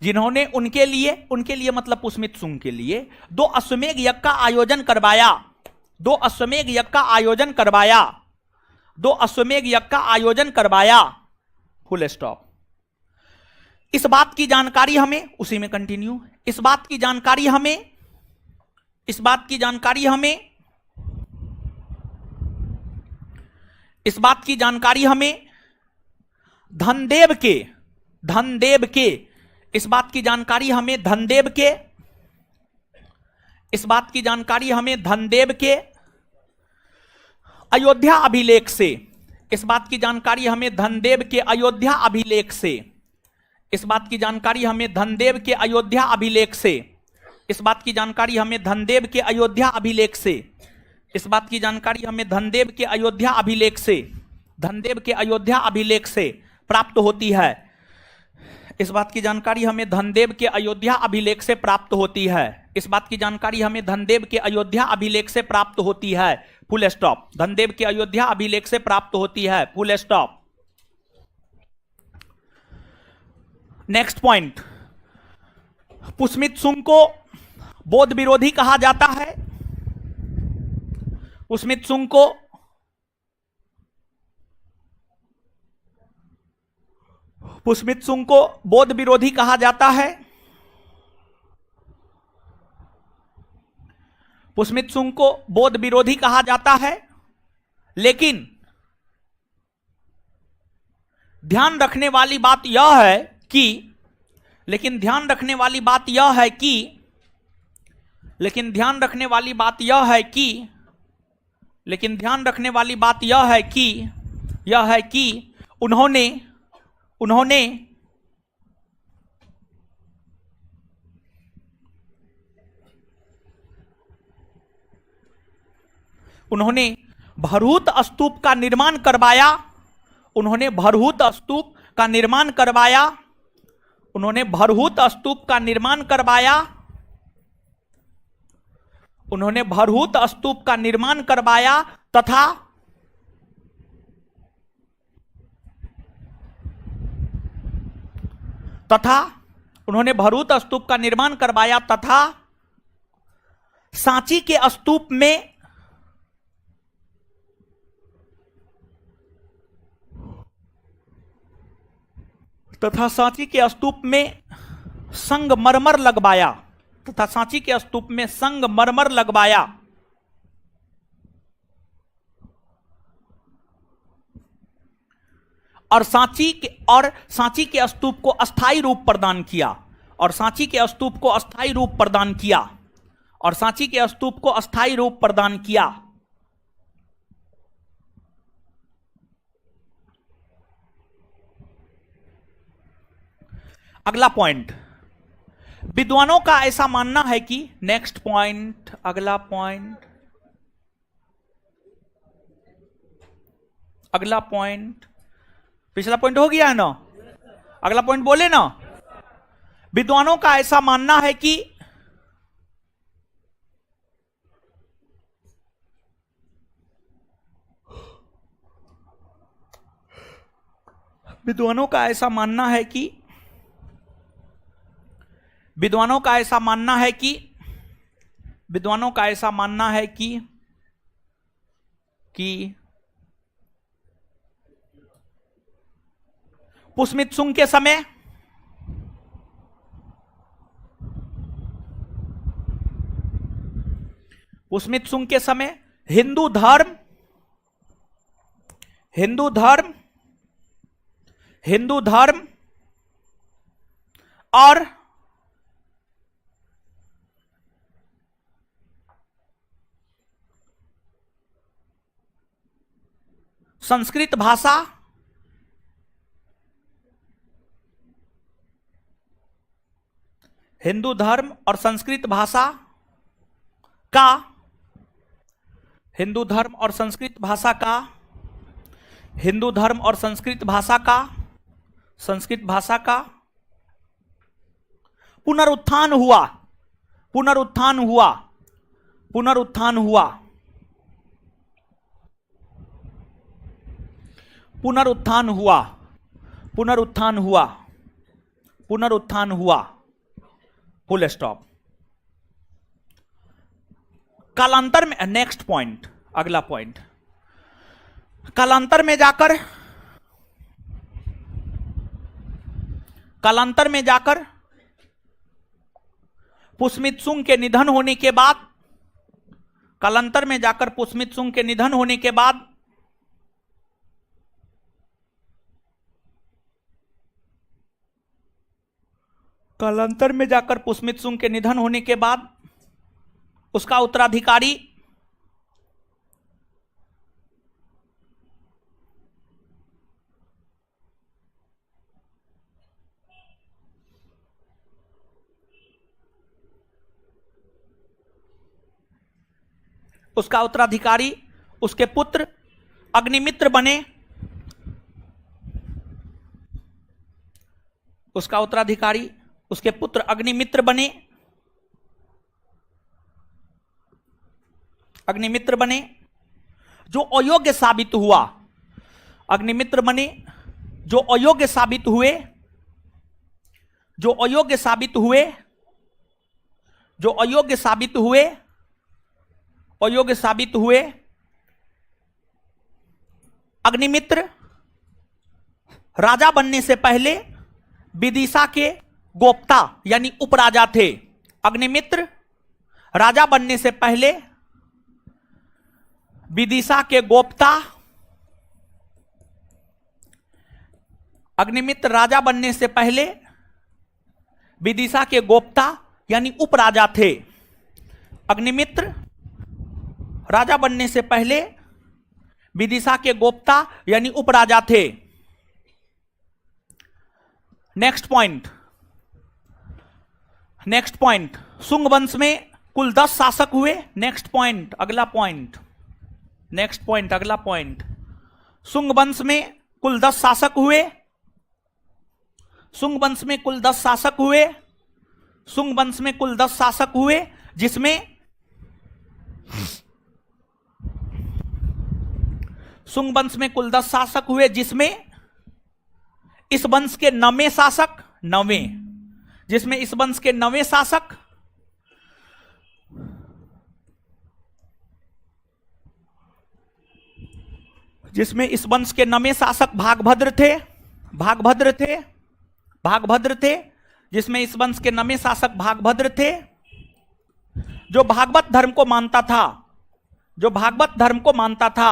[SPEAKER 1] जिन्होंने उनके लिए मतलब पुष्यमित्र शुंग के लिए 2 अश्वमेध यज्ञ का आयोजन करवाया। 2 अश्वमेध यज्ञ का आयोजन करवाया। 2 अश्वमेध यज्ञ का आयोजन करवाया। Full stop. इस बात की जानकारी हमें, उसी में कंटिन्यू, इस बात की जानकारी हमें इस बात की जानकारी हमें इस बात की जानकारी हमें धनदेव के इस बात की जानकारी हमें धनदेव के इस बात की जानकारी हमें धनदेव के अयोध्या अभिलेख से इस बात की जानकारी हमें धनदेव के अयोध्या अभिलेख से इस बात की जानकारी हमें धनदेव के अयोध्या अभिलेख से इस बात की जानकारी हमें धनदेव के अयोध्या अभिलेख से इस बात की जानकारी हमें धनदेव के अयोध्या अभिलेख से धनदेव के अयोध्या अभिलेख से प्राप्त होती है। इस बात की जानकारी हमें धनदेव के अयोध्या अभिलेख से प्राप्त होती है। इस बात की जानकारी हमें धनदेव के अयोध्या अभिलेख से प्राप्त होती है। Full stop. धनदेव के अयोध्या अभिलेख से प्राप्त होती है। Full stop. Next point, Pushyamitra Shunga को बौद्ध विरोधी कहा जाता है। पुष्यमित्र शुंग को पुष्यमित्र शुंग को बौद्ध विरोधी कहा जाता है। पुष्यमित्र शुंग को बौद्ध विरोधी कहा जाता है, लेकिन ध्यान रखने वाली बात यह है कि लेकिन ध्यान रखने वाली बात यह है कि लेकिन ध्यान रखने वाली बात यह है कि लेकिन ध्यान रखने वाली बात यह है कि उन्होंने उन्होंने उन्होंने भरहुत स्तूप का निर्माण करवाया। उन्होंने भरहुत स्तूप का निर्माण करवाया। उन्होंने भरहुत स्तूप का निर्माण करवाया। उन्होंने भरहुत स्तूप का निर्माण करवाया तथा उन्होंने भरहुत स्तूप का निर्माण करवाया तथा सांची के स्तूप में संगमरमर लगवाया तथा सांची के स्तूप में संगमरमर लगवाया। और सांची के स्तूप को अस्थायी रूप प्रदान किया। और सांची के स्तूप को अस्थायी रूप प्रदान किया। और सांची के स्तूप को अस्थायी रूप प्रदान किया। अगला पॉइंट, विद्वानों का ऐसा मानना है कि नेक्स्ट पॉइंट, अगला पॉइंट, अगला पॉइंट, पिछला पॉइंट हो गया है ना, अगला पॉइंट बोले ना। विद्वानों का ऐसा मानना है कि विद्वानों का ऐसा मानना है कि विद्वानों का ऐसा मानना है कि विद्वानों का ऐसा मानना है कि पुष्यमित्र शुंग के समय पुष्यमित्र शुंग के समय हिंदू धर्म संस्कृत भाषा हिंदू धर्म और संस्कृत भाषा का, हिंदू धर्म और संस्कृत भाषा का, हिंदू धर्म और संस्कृत भाषा का, संस्कृत भाषा का पुनरुत्थान हुआ, पुनरुत्थान हुआ, पुनरुत्थान हुआ, पुनरुत्थान हुआ, पुनरुत्थान हुआ, पुनरुत्थान हुआ, फुल स्टॉप। कालांतर में, नेक्स्ट पॉइंट, अगला पॉइंट, कालांतर में जाकर, कालांतर में जाकर पुष्यमितसुंग के निधन होने के बाद, कालांतर में जाकर पुष्यमितसुंग के निधन होने के बाद कालांतर में जाकर पुष्यमितसुंग के निधन होने के बाद उसका उत्तराधिकारी उसके पुत्र अग्निमित्र बने, उसका उत्तराधिकारी उसके पुत्र अग्निमित्र बने, अग्निमित्र बने, जो अयोग्य साबित हुआ, अग्निमित्र बने जो अयोग्य साबित हुए, जो अयोग्य साबित हुए, जो अयोग्य साबित हुए, अयोग्य साबित हुए। अग्निमित्र राजा बनने से पहले विदिशा के गोप्ता यानी उपराजा थे। अग्निमित्र राजा बनने से पहले विदिशा के गोप्ता, अग्निमित्र राजा बनने से पहले विदिशा के गोप्ता यानी उपराजा थे। अग्निमित्र राजा बनने से पहले विदिशा के गोप्ता यानी उपराजा थे। Next point, next point, Shunga वंश में कुल 10 शासक हुए। नेक्स्ट पॉइंट, अगला पॉइंट, नेक्स्ट पॉइंट, अगला पॉइंट, शुंग वंश में कुल 10 शासक हुए। शुंग वंश में कुल 10 शासक हुए। शुंग वंश में कुल 10 शासक हुए, जिसमें शुंग वंश में कुल 10 शासक हुए, जिसमें इस वंश के 9वें शासक, 9वें, जिसमें इस वंश के 9वें शासक जिसमें इस वंश के 9वें शासक भागभद्र थे, भागभद्र थे, भागभद्र थे, जिसमें इस वंश के 9वें शासक भागभद्र थे, जो भागवत धर्म को मानता था, जो भागवत धर्म को मानता था,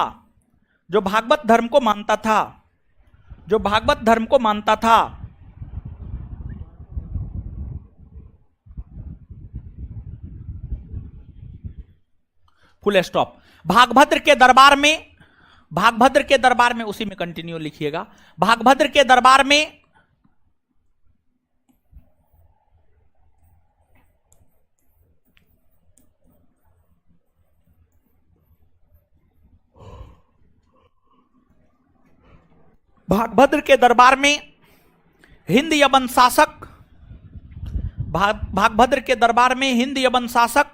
[SPEAKER 1] जो भागवत धर्म को मानता था, जो भागवत धर्म को मानता था। Full stop. भागभद्र के दरबार में, भागभद्र के दरबार में, उसी में कंटिन्यू लिखिएगा। भागभद्र के दरबार में भागभद्र के दरबार में हिंद यवन शासक, भागभद्र के दरबार में हिंद यवन शासक,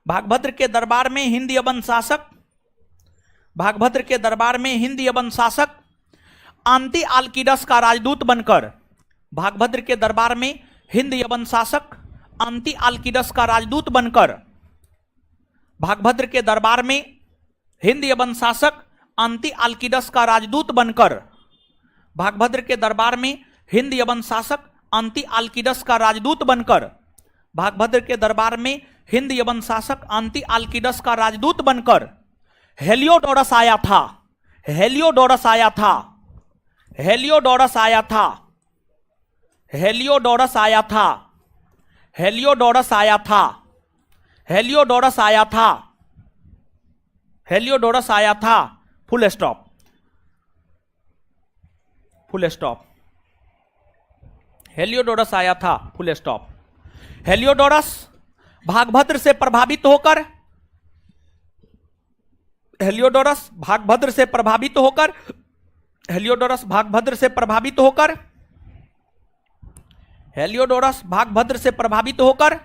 [SPEAKER 1] भागभद्र के दरबार में हिंद यवन शासक, भागभद्र के दरबार में हिंद यवन शासक आंती आल्किडस का राजदूत बनकर, भागभद्र के दरबार में हिंद यवन शासक आंती आल्किडस का राजदूत बनकर, भागभद्र के दरबार में हिंद यवन शासक आंती आल्किडस का राजदूत बनकर, भागभद्र के दरबार में हिंद यवन शासक आंती आल्किडस का राजदूत बनकर, भागभद्र के दरबार में हिंद यवन शासक आंती आल्किडस का राजदूत बनकर हेलियोडोरस आया था, हेलियोडोरस आया था, हेलियोडोरस आया था, हेलियोडोरस आया था, हेलियोडोरस आया था, हेलियोडोरस आया था, हेलियोडोरस आया था, full stop, full stop. Heliodorus आया था, फुल स्टॉप। हेलियोडोरस भागभद्र से प्रभावित होकर, हेलियोडोरस भागभद्र से प्रभावित होकर, हेलियोडोरस भागभद्र से प्रभावित होकर, हेलियोडोरस भागभद्र से प्रभावित होकर,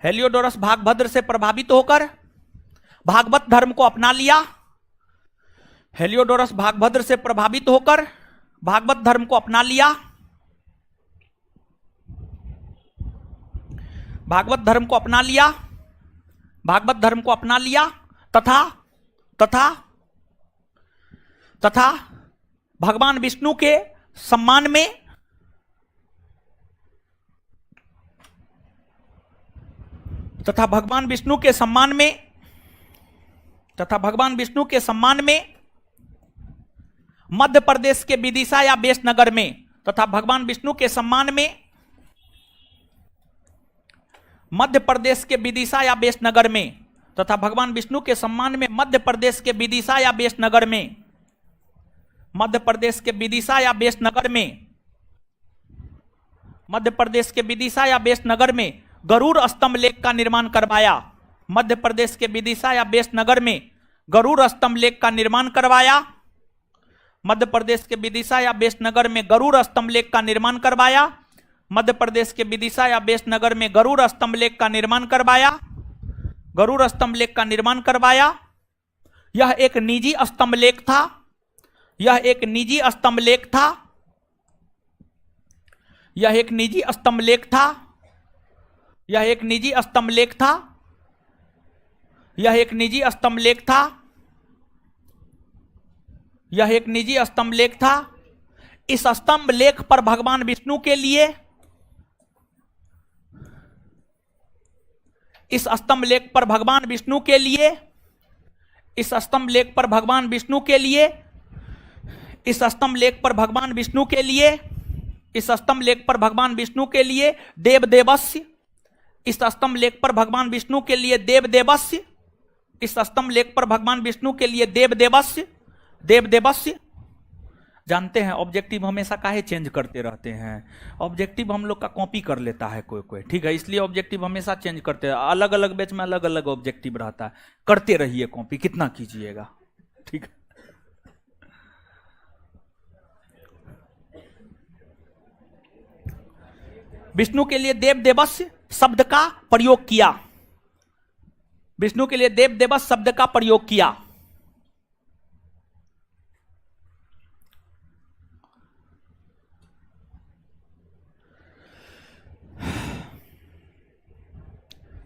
[SPEAKER 1] हेलियोडोरस भागभद्र से प्रभावित होकर भागवत धर्म को अपना लिया। हेलियोडोरस भागभद्र से प्रभावित होकर भागवत धर्म को अपना लिया, भागवत धर्म को अपना लिया, भागवत धर्म को अपना लिया तथा तथा तथा भगवान विष्णु के सम्मान में, तथा भगवान विष्णु के सम्मान में, तथा भगवान विष्णु के सम्मान में मध्य प्रदेश के विदिशा या बेसनगर में, तथा भगवान विष्णु के सम्मान में मध्य प्रदेश के विदिशा या बेसनगर में, तथा भगवान विष्णु के सम्मान में मध्य प्रदेश के विदिशा या बेसनगर में, मध्य प्रदेश के विदिशा या बेसनगर में, मध्य प्रदेश के विदिशा या बेसनगर में गरुड़ स्तंभ लेख का निर्माण करवाया। मध्य प्रदेश के विदिशा या बेसनगर में गरुड़ स्तंभ लेख का निर्माण करवाया। मध्य प्रदेश के विदिशा या बेसनगर में गरुड़ स्तंभ लेख का निर्माण करवाया। मध्य प्रदेश के विदिशा या बेसनगर में गरुड़ स्तंभ लेख का निर्माण करवाया, गरुड़ स्तंभ लेख का निर्माण करवाया। यह एक निजी स्तंभ लेख था, यह एक निजी स्तंभ लेख था, यह एक निजी स्तंभ लेख था, यह एक निजी स्तंभ लेख था, यह एक निजी स्तंभ लेख था, यह एक निजी स्तंभ लेख था। इस स्तंभ लेख पर भगवान विष्णु के लिए, इस स्तंभ लेख पर भगवान विष्णु के लिए, इस स्तंभ लेख पर भगवान विष्णु के लिए, इस स्तंभ लेख पर भगवान विष्णु के लिए, इस स्तंभ लेख पर भगवान विष्णु के लिए देव देवस्य, इस स्तंभ लेख पर भगवान विष्णु के लिए देव देवस्य, इस स्तंभ लेख पर भगवान विष्णु के लिए देव देवस्य, देव देवस्य। जानते हैं ऑब्जेक्टिव हमेशा काहे चेंज करते रहते हैं, ऑब्जेक्टिव हम लोग का कॉपी कर लेता है कोई कोई, ठीक है, इसलिए ऑब्जेक्टिव हमेशा चेंज करते हैं। अलग अलग बैच में अलग अलग ऑब्जेक्टिव रहता है, करते रहिए कॉपी, कितना कीजिएगा, ठीक है। विष्णु के लिए देव देवस्य शब्द का प्रयोग किया, विष्णु के लिए देव देवस्य शब्द का प्रयोग किया।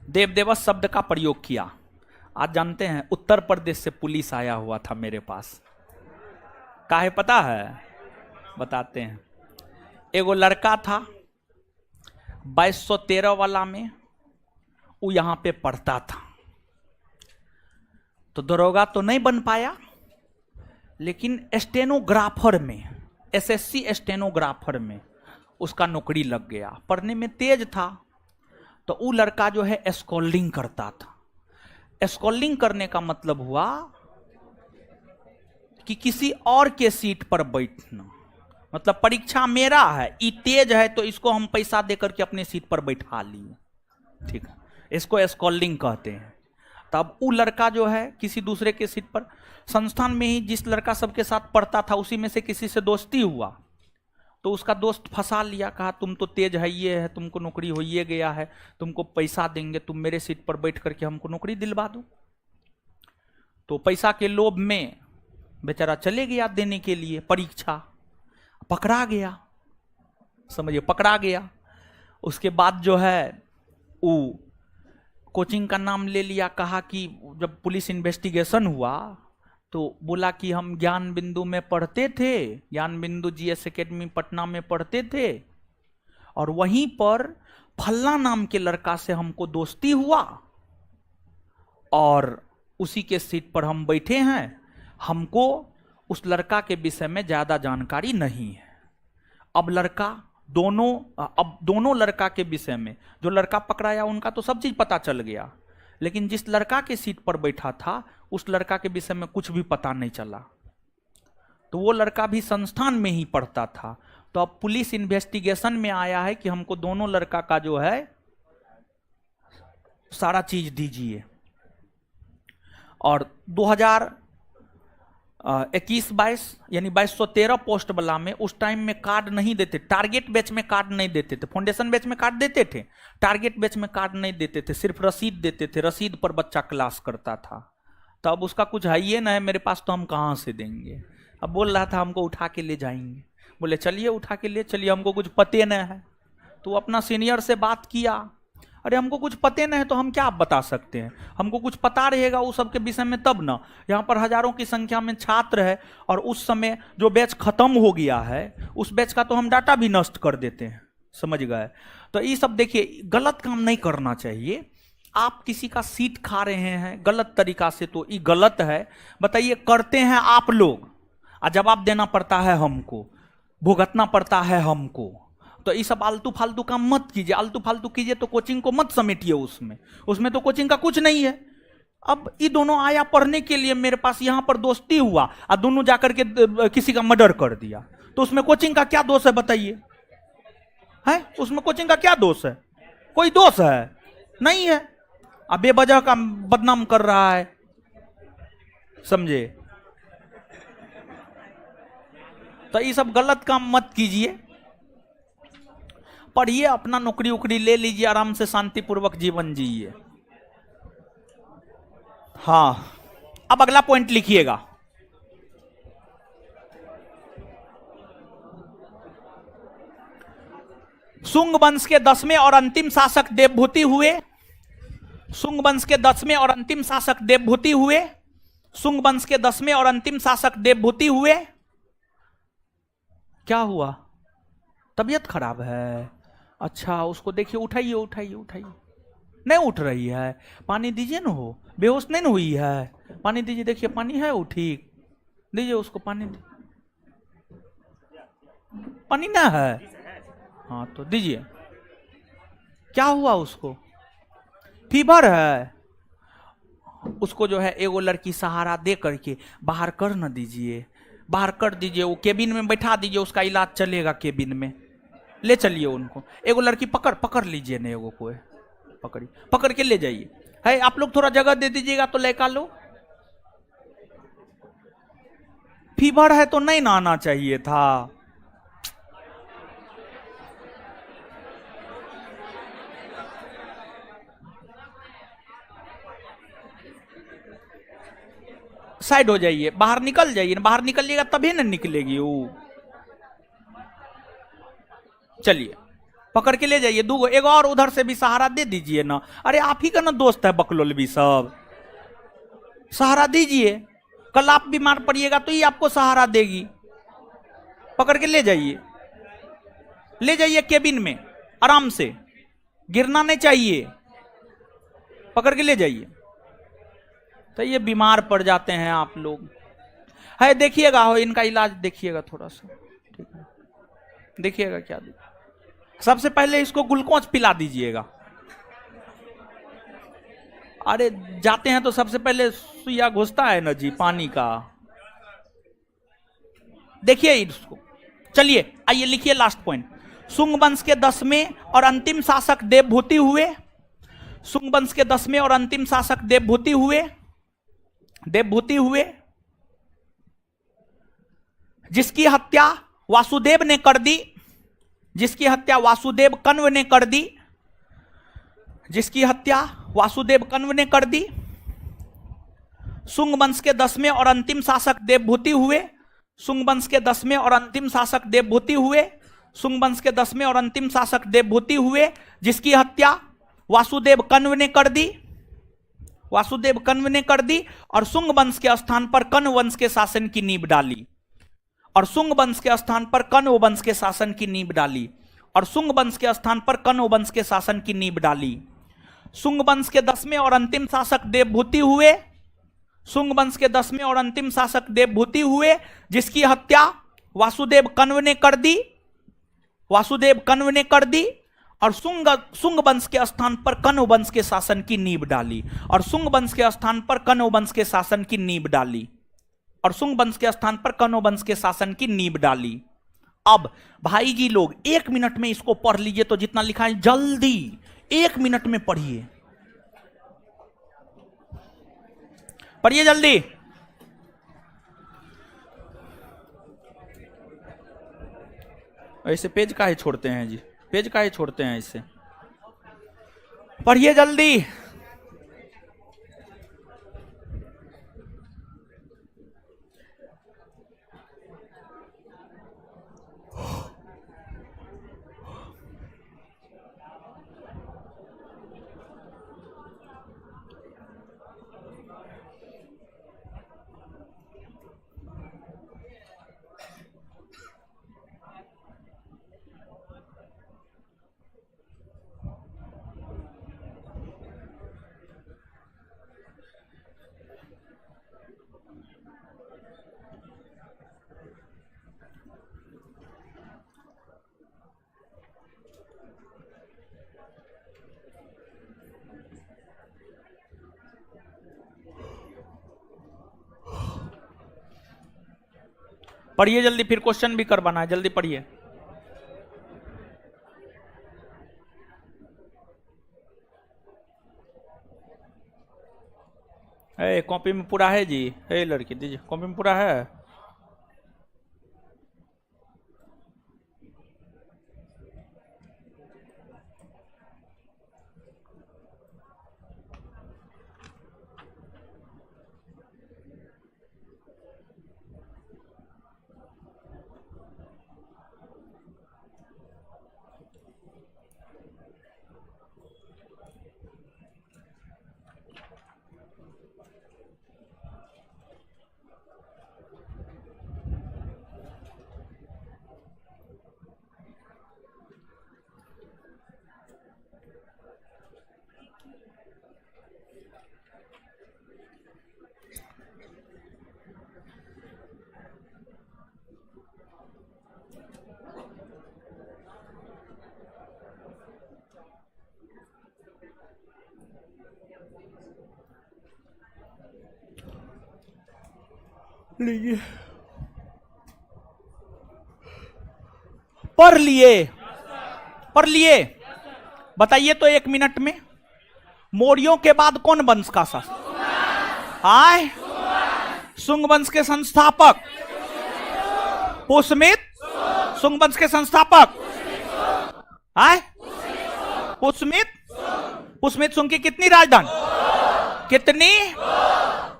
[SPEAKER 1] देव देवस्य शब्द का प्रयोग किया। आज जानते हैं उत्तर प्रदेश से पुलिस आया हुआ था मेरे पास, काहे पता है, बताते हैं। एगो लड़का था 2213 वाला में, वो यहां पे पढ़ता था, तो दरोगा तो नहीं बन पाया, लेकिन स्टेनोग्राफर में, एसएससी स्टेनोग्राफर में उसका नौकरी लग गया। पढ़ने में तेज था, तो वो लड़का जो है स्कॉल्डिंग करता था। स्कॉल्डिंग करने का मतलब हुआ कि किसी और के सीट पर बैठना, मतलब परीक्षा मेरा है, ये तेज है तो इसको हम पैसा देकर के अपने सीट पर बैठा लिए, ठीक है, इसको स्कॉल्डिंग कहते हैं। तब वो लड़का जो है किसी दूसरे के सीट पर, संस्थान में ही जिस लड़का सबके साथ पढ़ता था उसी में से किसी से दोस्ती हुआ, तो उसका दोस्त फंसा लिया, कहा तुम तो तेज है, ये है, तुमको नौकरी हो ये गया है, तुमको पैसा देंगे, तुम मेरे सीट पर बैठ करके हमको नौकरी दिलवा दो। तो पैसा के लोभ में बेचारा चले गया देने के लिए परीक्षा, पकड़ा गया, समझिए पकड़ा गया। उसके बाद जो है वो कोचिंग का नाम ले लिया, कहा कि जब पुलिस इन्वेस्टिगेशन हुआ तो बोला कि हम ज्ञान बिंदु में पढ़ते थे, ज्ञान बिंदु जीएस एकेडमी पटना में पढ़ते थे, और वहीं पर फल्ला नाम के लड़का से हमको दोस्ती हुआ और उसी के सीट पर हम बैठे हैं, हमको उस लड़का के विषय में ज्यादा जानकारी नहीं है। अब दोनों लड़का के विषय में, जो लड़का पकड़ाया उनका तो सब चीज पता चल गया, लेकिन जिस लड़का के सीट पर बैठा था उस लड़का के विषय में कुछ भी पता नहीं चला। तो वो लड़का भी संस्थान में ही पढ़ता था। तो अब पुलिस इन्वेस्टिगेशन में आया है कि हमको दोनों लड़का का जो है सारा चीज दीजिए। और 2021-22 यानी 2213 पोस्ट वाला में उस टाइम में कार्ड नहीं देते, टारगेट बैच में कार्ड नहीं देते थे, फाउंडेशन बैच में कार्ड देते थे, टारगेट बैच में कार्ड नहीं देते थे, सिर्फ रसीद देते थे, रसीद पर बच्चा क्लास करता था। तो अब उसका कुछ है ये ना है मेरे पास, तो हम कहाँ से देंगे। अब बोल रहा था हमको उठा के ले जाएंगे। बोले चलिए उठा के ले चलिए, हमको कुछ पते नहीं है। तो अपना सीनियर से बात किया, अरे हमको कुछ पते नहीं है तो हम क्या बता सकते हैं, हमको कुछ पता रहेगा उस सब के विषय में तब ना। यहाँ पर हजारों की संख्या में छात्र है और उस समय जो बैच खत्म हो गया है उस बैच का तो हम डाटा भी नष्ट कर देते हैं, समझ गए। तो ये सब देखिए गलत काम नहीं करना चाहिए। आप किसी का सीट खा रहे हैं गलत तरीका से तो ये गलत है। बताइए करते हैं आप लोग और जवाब देना पड़ता है हमको, भुगतना पड़ता है हमको। तो ये सब आलतू फालतू काम मत कीजिए, आलतू फालतू कीजिए तो कोचिंग को मत समेटिए उसमें तो कोचिंग का कुछ नहीं है। अब ये दोनों आया पढ़ने के लिए मेरे पास, यहां पर दोस्ती हुआ और दोनों जाकर के किसी का मर्डर कर दिया, तो उसमें कोचिंग का क्या दोष है बताइए? है उसमें कोचिंग का क्या दोष है? कोई दोष है नहीं है। अब बेवजह का बदनाम कर रहा है, समझे। तो ये सब गलत काम मत कीजिए, पढ़िए, अपना नौकरी उकरी ले लीजिए, आराम से शांतिपूर्वक जीवन जिए। हाँ, अब अगला पॉइंट लिखिएगा। शुंग वंश के 10वें और अंतिम शासक देवभूति हुए। शुंग वंश के 10वें और अंतिम शासक देवभूति हुए। शुंग वंश के 10वें और अंतिम शासक देवभूति हुए। क्या हुआ? तबीयत खराब है? अच्छा, उसको देखिए, उठाइए उठाइए उठाइए। नहीं उठ रही है, पानी दीजिए ना। हो बेहोश नहीं ना हुई है, पानी दीजिए, देखिए पानी है वो ठीक, दीजिए उसको पानी। पानी ना है? हाँ तो दीजिए। क्या हुआ उसको? फीवर है? उसको जो है एगो लड़की सहारा दे करके बाहर कर न दीजिए, बाहर कर दीजिए, वो केबिन में बैठा दीजिए, उसका इलाज चलेगा केबिन में। ले चलिए उनको, एगो लड़की पकड़ लीजिए ना, एगो को पकड़ के ले जाइए। है आप लोग थोड़ा जगह दे दीजिएगा तो लड़का लो। फीवर है तो नहीं ना आना चाहिए था। साइड हो जाइए, बाहर निकल जाइए, बाहर निकलिएगा तभी ना निकलेगी वो। चलिए पकड़ के ले जाइए दूगो, एक और उधर से भी सहारा दे दीजिए ना। अरे आप ही का ना दोस्त है बकलोलवी सब, सहारा दीजिए। कल आप बीमार पड़िएगा तो ये आपको सहारा देगी। पकड़ के ले जाइए, ले जाइए केबिन में, आराम से, गिरना नहीं चाहिए। पकड़ के ले जाइए। तो ये बीमार पड़ जाते हैं आप लोग। है देखिएगा, हो इनका इलाज देखिएगा थोड़ा सा, ठीक है? देखिएगा क्या दे। सबसे पहले इसको ग्लूकोज पिला दीजिएगा। अरे जाते हैं तो सबसे पहले सुइया घुसता है ना जी पानी का। देखिए इसको। चलिए आइए लिखिए लास्ट पॉइंट। शुंग वंश के 10वें और अंतिम शासक देवभूति हुए। शुंग वंश के 10वें और अंतिम शासक देवभूति हुए। देवभूति हुए जिसकी हत्या वासुदेव ने कर दी, जिसकी हत्या वासुदेव कण्व ने कर दी, जिसकी हत्या वासुदेव कण्व ने कर दी। शुंग वंश के 10वें और अंतिम शासक देवभूति हुए। शुंग वंश के 10वें और अंतिम शासक देवभूति हुए। शुंग वंश के 10वें और अंतिम शासक देवभूति हुए जिसकी हत्या वासुदेव कण्व ने कर दी, वासुदेव कण्व ने कर दी, और शुंग वंश के स्थान पर कण्व वंश के शासन की नींव डाली। और शुंग वंश के स्थान पर कण्व वंश के शासन की नींव डाली। और शुंग वंश के स्थान पर कण्व वंश के शासन की नींव डाली। शुंग वंश के 10वें और अंतिम शासक देवभूति हुए। शुंग वंश के 10वें और अंतिम शासक देवभूति हुए जिसकी हत्या वासुदेव कण्व ने कर दी, वासुदेव कण्व ने कर दी। और सुंग वंश के स्थान पर कण्व वंश के शासन की नींव डाली, और सुंग वंश के स्थान पर कण्व वंश के शासन की नींव डाली, और सुंग वंश के स्थान पर कण्व वंश के शासन की नींव डाली। अब भाई जी लोग 1 मिनट में इसको पढ़ लीजिए, तो जितना लिखा है जल्दी 1 मिनट में पढ़िए, पढ़िए जल्दी। ऐसे पेज काहे छोड़ते हैं जी, पेज काहे छोड़ते हैं, इससे पढ़िए जल्दी। पढ़िए जल्दी, फिर क्वेश्चन भी करवाना है, जल्दी पढ़िए। कॉपी में पूरा है जी, लड़की दीजिए, कॉपी में पूरा है। लीजिए, पढ़ लिए, पढ़ लिए। बताइए तो 1 मिनट में, मौर्यों के बाद कौन वंश का शासक? आय, सुंग वंश के संस्थापक पुष्यमित, सुंग वंश के संस्थापक आय पुष्यमित। पुष्यमित सुंग की कितनी राजधानी? कितनी?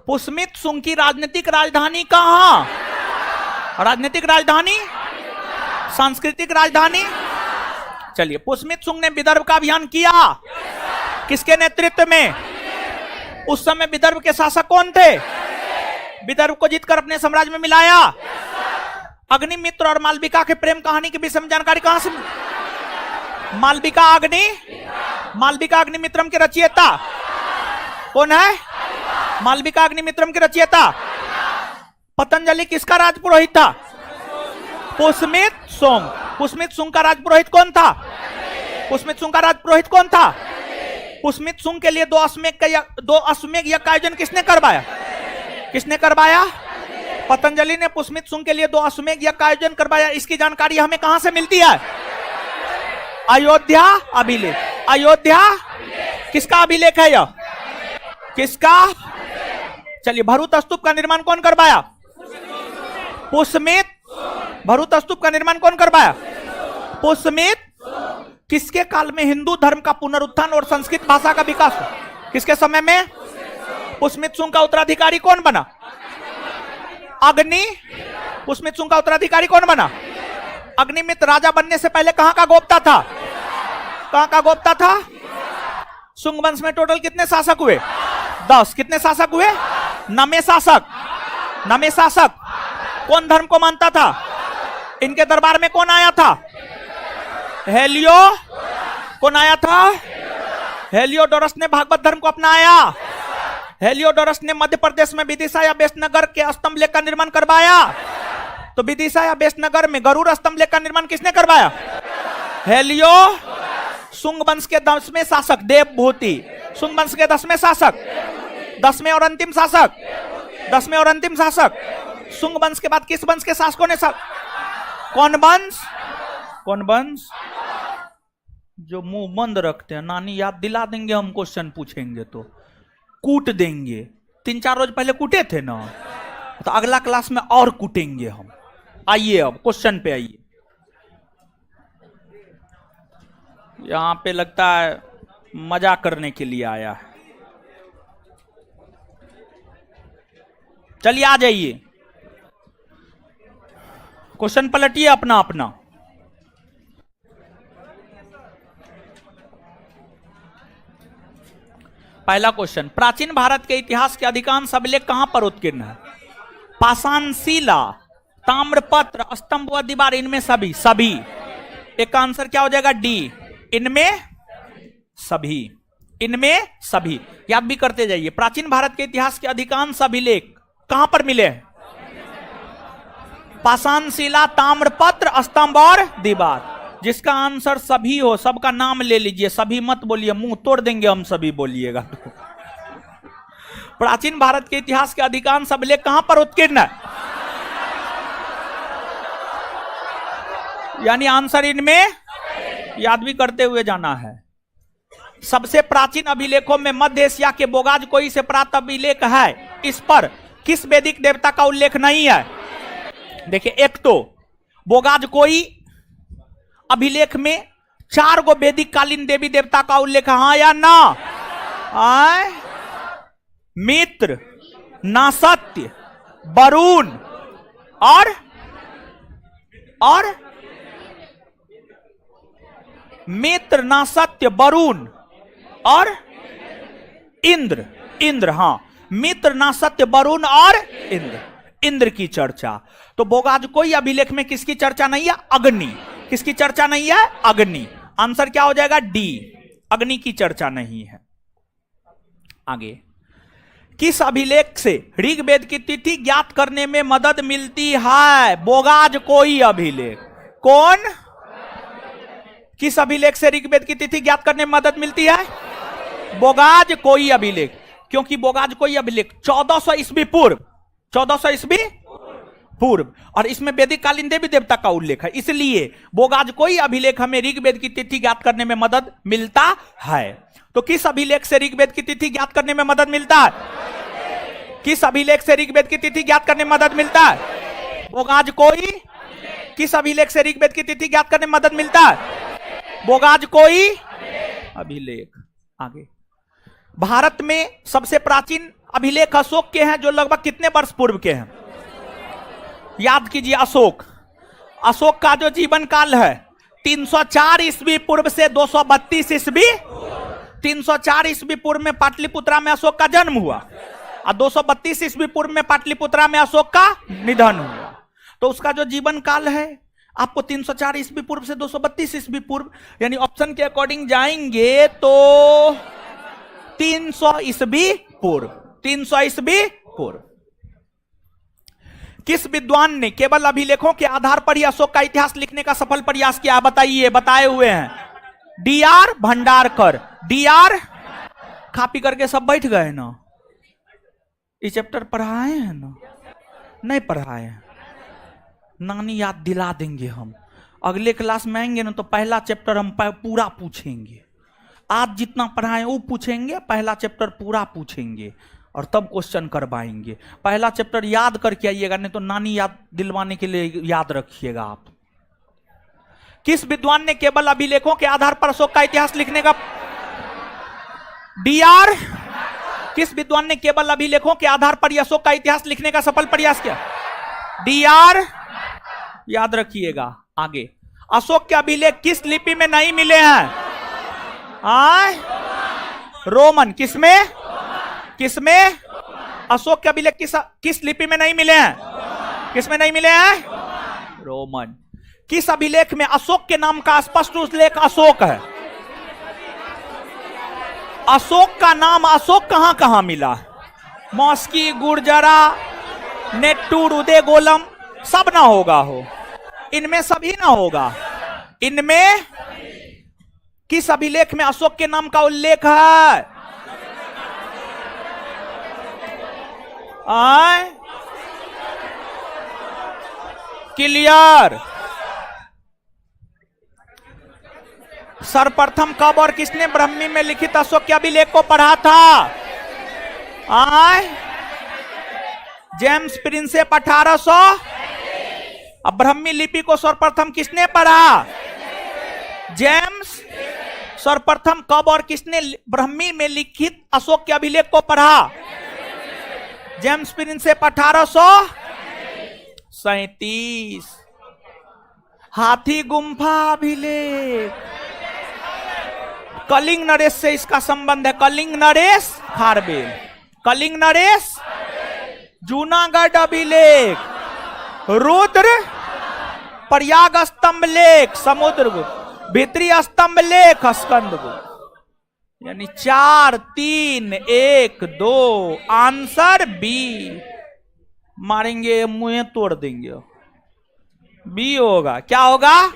[SPEAKER 1] पुष्यमित सुंग की राजनीतिक राजधानी कहां? राजनीतिक राजधानी, सांस्कृतिक राजधानी। चलिए, पुष्यमित सुंग ने विदर्भ का अभियान किया, किसके नेतृत्व में? उस समय विदर्भ के शासक कौन थे? विदर्भ को जीतकर अपने साम्राज्य में मिलाया। अग्निमित्र और मालविका के प्रेम कहानी के विषय में जानकारी कहां से? मालविका अग्निमित्रम के रचयिता कौन है? मालविका अग्निमित्रम के रचयिता। पतंजलि किसका राजपुरोहित था? पुष्यमित सुंग। पुष्यमित सुंग का राजपुरोहित कौन था? पुष्यमित सुंग का राजपुरोहित कौन था? पुष्यमित सुंग के लिए 2 अश्वमेध यज्ञ का आयोजन किसने करवाया? किसने करवाया? पतंजलि ने पुष्यमित सुंग के लिए 2 अश्वमेध यज्ञ का आयोजन करवाया। इसकी जानकारी हमें कहां से मिलती है? अयोध्या अभिलेख। अयोध्या किसका अभिलेख है यह? किसका? चलिए, भरूत स्तूप का निर्माण कौन करवाया? पुष्यमित। भरूत स्तूप का निर्माण कौन करवाया? पुष्यमित। किसके काल में हिंदू धर्म का पुनरुत्थान और संस्कृत भाषा का विकास हुआ? किसके समय में? पुष्यमित सुंग का उत्तराधिकारी कौन बना? अग्नि। पुष्यमित सुंग का उत्तराधिकारी कौन बना? अग्निमित्र राजा बनने से पहले कहां का गोप्ता था? कहां का गोप्ता था? सुंग वंश में टोटल कितने शासक हुए? 10। कितने शासक हुए? नमे शासक। नमे शासक कौन धर्म को मानता था? इनके दरबार में कौन आया था? हेलियो। कौन आया था? हेलियोडोरस ने भागवत धर्म को अपनाया। हेलियोडोरस ने मध्य प्रदेश में विदिशा या बेशनगर के स्तंभ लेख का निर्माण करवाया। तो विदिशा या बेशनगर में गरुड़ स्तंभ लेख का निर्माण किसने करवाया? हेलियो। शुंग वंश के 10वें शासक देवभूति। शुंग वंश के 10वें शासक, 10वें और अंतिम शासक, 10वें और अंतिम शासक। शुंग वंश के बाद किस वंश के शासकों ने कौन वंश? कौन वंश? जो मुंह बंद रखते हैं, नानी याद दिला देंगे, हम क्वेश्चन पूछेंगे तो कूट देंगे। 3-4 रोज पहले कूटे थे ना, तो अगला क्लास में और कूटेंगे हम। आइए अब क्वेश्चन पे आइए। यहां पे लगता है मजा करने के लिए आया है। चलिए आ जाइए, क्वेश्चन पलटिए अपना अपना। पहला क्वेश्चन, प्राचीन भारत के इतिहास के अधिकांश अभिलेख कहां पर उत्कीर्ण है? पाषाण शिला, ताम्रपत्र, स्तंभ व दीवार, इनमें सभी। सभी एक का आंसर क्या हो जाएगा? डी, इनमें सभी। इनमें सभी याद भी करते जाइए। प्राचीन भारत के इतिहास के अधिकांश अभिलेख कहां पर मिले हैं? पाषाण शिला, ताम्रपत्र, स्तंभ और दीवार। जिसका आंसर सभी हो, सबका नाम ले लीजिए, सभी मत बोलिए, मुंह तोड़ देंगे हम सभी बोलिएगा तो। प्राचीन भारत के इतिहास के अधिकांश अभिलेख कहां पर उत्कीर्ण है? यानी आंसर इनमें, याद भी करते हुए जाना है। सबसे प्राचीन अभिलेखों में मध्य एशिया के बोगाजकोई से प्राप्त अभिलेख है। इस पर किस वैदिक देवता का उल्लेख नहीं है? देखिए, एक तो बोगाजकोई अभिलेख में 4 गो वैदिक कालीन देवी देवता का उल्लेख है, हाँ या ना? आए मित्र, नासत्य, वरुण और मित्र, नासत्य, वरुण और इंद्र। इंद्र, हाँ, मित्र, नासत्य, वरुण और इंद्र। इंद्र की चर्चा तो बोगाजकोई अभिलेख में किसकी चर्चा नहीं है? अग्नि। किसकी चर्चा नहीं है? अग्नि। आंसर क्या हो जाएगा? डी, अग्नि की चर्चा नहीं है। आगे, किस अभिलेख से ऋग्वेद की तिथि ज्ञात करने में मदद मिलती है? बोगाजकोई अभिलेख। कौन? किस अभिलेख से ऋग्वेद की तिथि ज्ञात करने में मदद मिलती है? बोगाजकोई अभिलेख। क्योंकि बोगाजकोई अभिलेख 1400 ईस्वी पूर्व, 1400 ईस्वी पूर्व, और इसमें वैदिक कालीन देवी देवता का उल्लेख है, इसलिए बोगाजकोई अभिलेख हमें ऋग्वेद की तिथि ज्ञात करने में मदद मिलता है। तो किस अभिलेख से ऋग्वेद की तिथि ज्ञात करने में मदद मिलता है? किस अभिलेख से ऋग्वेद की तिथि ज्ञात करने में मदद मिलता है? बोगाजकोई। किस अभिलेख से ऋग्वेद की तिथि ज्ञात करने में मदद मिलता है? बोगाजकोई अभिलेख। आगे, भारत में सबसे प्राचीन अभिलेख अशोक के हैं, जो लगभग कितने वर्ष पूर्व के हैं? याद कीजिए, अशोक का जो जीवन काल है 304 ईस्वी पूर्व से 232 ईस्वी। 304 ईस्वी पूर्व में पाटलिपुत्रा में अशोक का जन्म हुआ और 232 ईस्वी पूर्व में पाटलिपुत्रा में अशोक का निधन हुआ। तो उसका जो जीवन काल है आपको 304 ईस्वी पूर्व से 232 ईस्वी पूर्व, यानी ऑप्शन के अकॉर्डिंग जाएंगे तो 300 ईस्वी पूर्व। 300 ईस्वी पूर्व। किस विद्वान ने केवल अभिलेखों के आधार पर ही अशोक का इतिहास लिखने का सफल प्रयास किया? बताइए, बताए हुए हैं डी.आर. भंडारकर। डी.आर. कॉपी करके सब बैठ गए ना? ये चैप्टर पढ़ाए हैं ना? नहीं पढ़ाए हैं, नानी याद दिला देंगे हम। अगले क्लास में आएंगे ना तो पहला चैप्टर हम पूरा पूछेंगे। आज जितना पढ़ाए वो पूछेंगे, पहला चैप्टर पूरा पूछेंगे और तब क्वेश्चन करवाएंगे। पहला चैप्टर याद करके आइएगा, नहीं तो नानी याद दिलवाने के लिए याद रखिएगा आप। किस विद्वान ने केवल अभिलेखों के आधार पर अशोक का इतिहास लिखने का? डी.आर. किस विद्वान ने केवल अभिलेखों के आधार पर अशोक का इतिहास लिखने का सफल प्रयास किया? डी.आर. याद रखिएगा। आगे, अशोक के अभिलेख किस लिपि में नहीं मिले हैं? रोमन। किसमें? किसमें? अशोक के अभिलेख किस लिपि में नहीं मिले हैं? किसमें नहीं मिले हैं? रोमन। किस अभिलेख में अशोक के नाम का स्पष्ट उल्लेख अशोक है? अशोक का नाम अशोक कहां कहां मिला? मॉस्की, गुर्जरा, नेट्टूर, उदयगोलम, सब ना होगा हो, इनमें सभी ना होगा। इनमें किस अभिलेख में अशोक के नाम का उल्लेख है? आए क्लियर। सर्वप्रथम कब और किसने ब्राह्मी में लिखित अशोक के अभिलेख को पढ़ा था? आए जेम्स प्रिंसेप 1800। अब ब्राह्मी लिपि को सर्वप्रथम किसने पढ़ा? जेम्स। सर्वप्रथम कब और किसने ब्राह्मी में लिखित अशोक के अभिलेख को पढ़ा? James Prinsep 1837। हाथी गुम्फा अभिलेख, कलिंग नरेश से इसका संबंध है। कलिंग नरेश खारबेल, कलिंग नरेश। जूनागढ़ अभिलेख, रुद्र प्रयाग स्तंभ लेख समुद्रगुप्त, भीतरी स्तंभ लेख स्कंदगुप्त। यानी 4 3 1 2 आंसर बी। मारेंगे मुंह तोड़ देंगे, बी होगा। क्या होगा?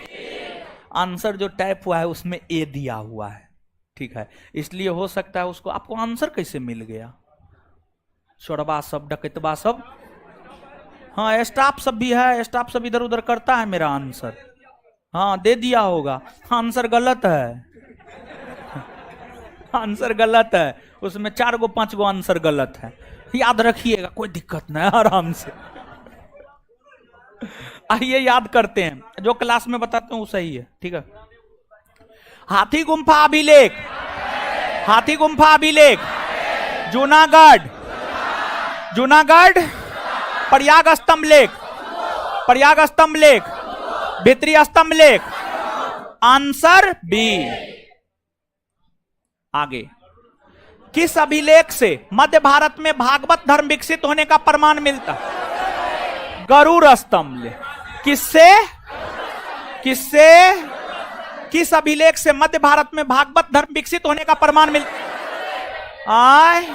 [SPEAKER 1] आंसर जो टाइप हुआ है उसमें ए दिया हुआ है, ठीक है, इसलिए हो सकता है उसको। आपको आंसर कैसे मिल गया? चोरबा सब, डकैतबा सब, हाँ स्टाफ सब भी है, स्टाफ सब इधर उधर करता है मेरा आंसर। हाँ दे दिया होगा। आंसर गलत है, आंसर गलत है, उसमें 4 गो 5 गो आंसर गलत है। याद रखिएगा, कोई दिक्कत नहीं, आराम से। आइए याद करते हैं, जो क्लास में बताते हूं वो सही है, ठीक है। हाथी गुम्फा अभिलेख, हाथी गुम्फा अभिलेख जूनागढ़, जूनागढ़। प्रयाग स्तंभ लेख, प्रयाग स्तंभ लेख, भीतरी स्तंभ लेख। Answer B. आगे, किस अभिलेख से मध्य भारत में भागवत धर्म विकसित होने का प्रमाण मिलता? गरुड़ स्तंभ लेख। किससे? किससे? किस अभिलेख से मध्य भारत में भागवत धर्म विकसित होने का प्रमाण मिलता? आय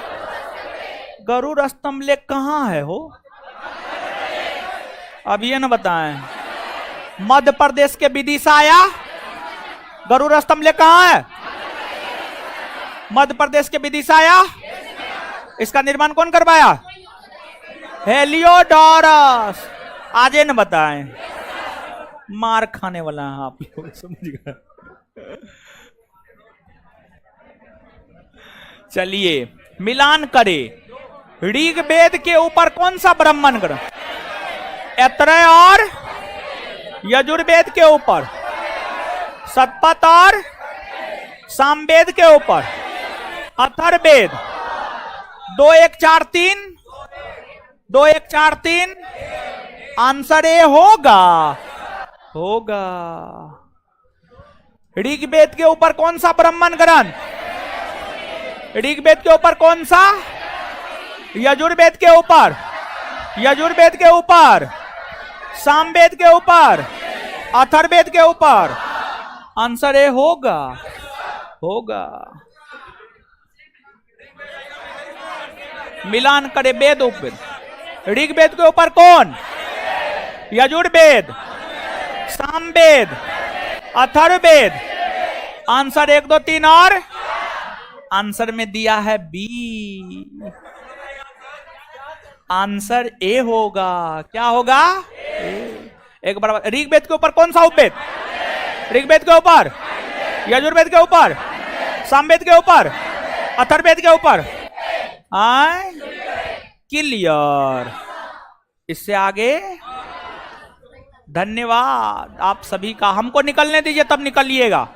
[SPEAKER 1] गरुड़ स्तंभ लेख कहां है हो? अब ये न बताएं। मध्य प्रदेश के विदिशा आया गरुड़ स्तंभ लेख कहां है? मध्य प्रदेश के विदिशा आया। इसका निर्माण कौन करवाया? हेलियोडोरस। आजे न बताएं, मार खाने वाला है आप लोग, समझिएगा। चलिए मिलान करें। ऋग्वेद के ऊपर कौन सा ब्राह्मण ग्रंथ? ऐतरेय और यजुर्वेद के ऊपर, शतपथ और सामवेद के ऊपर, अथर्ववेद। 2 1 4 3, 2 1 4 3। आंसर ए होगा, होगा। ऋग्वेद के ऊपर कौन सा ब्राह्मण ग्रंथ? ऋग्वेद के ऊपर कौन सा? यजुर्वेद के ऊपर, यजुर्वेद के ऊपर, सामवेद के ऊपर, अथर्ववेद के ऊपर। आंसर ए होगा, होगा। मिलान करे वेद उपवेद। ऋग्वेद के ऊपर कौन? यजुर्वेद, सामवेद, अथर्ववेद। आंसर 1 2 3 और आंसर में दिया है बी। आंसर ए होगा। क्या होगा? एक बार ऋग्वेद के ऊपर कौन सा उपवेद? ऋग्वेद के ऊपर, यजुर्वेद के ऊपर, सामवेद के ऊपर, अथर्ववेद के ऊपर। आए क्लियर। इससे आगे धन्यवाद आप सभी का। हमको निकलने दीजिए तब निकलिएगा।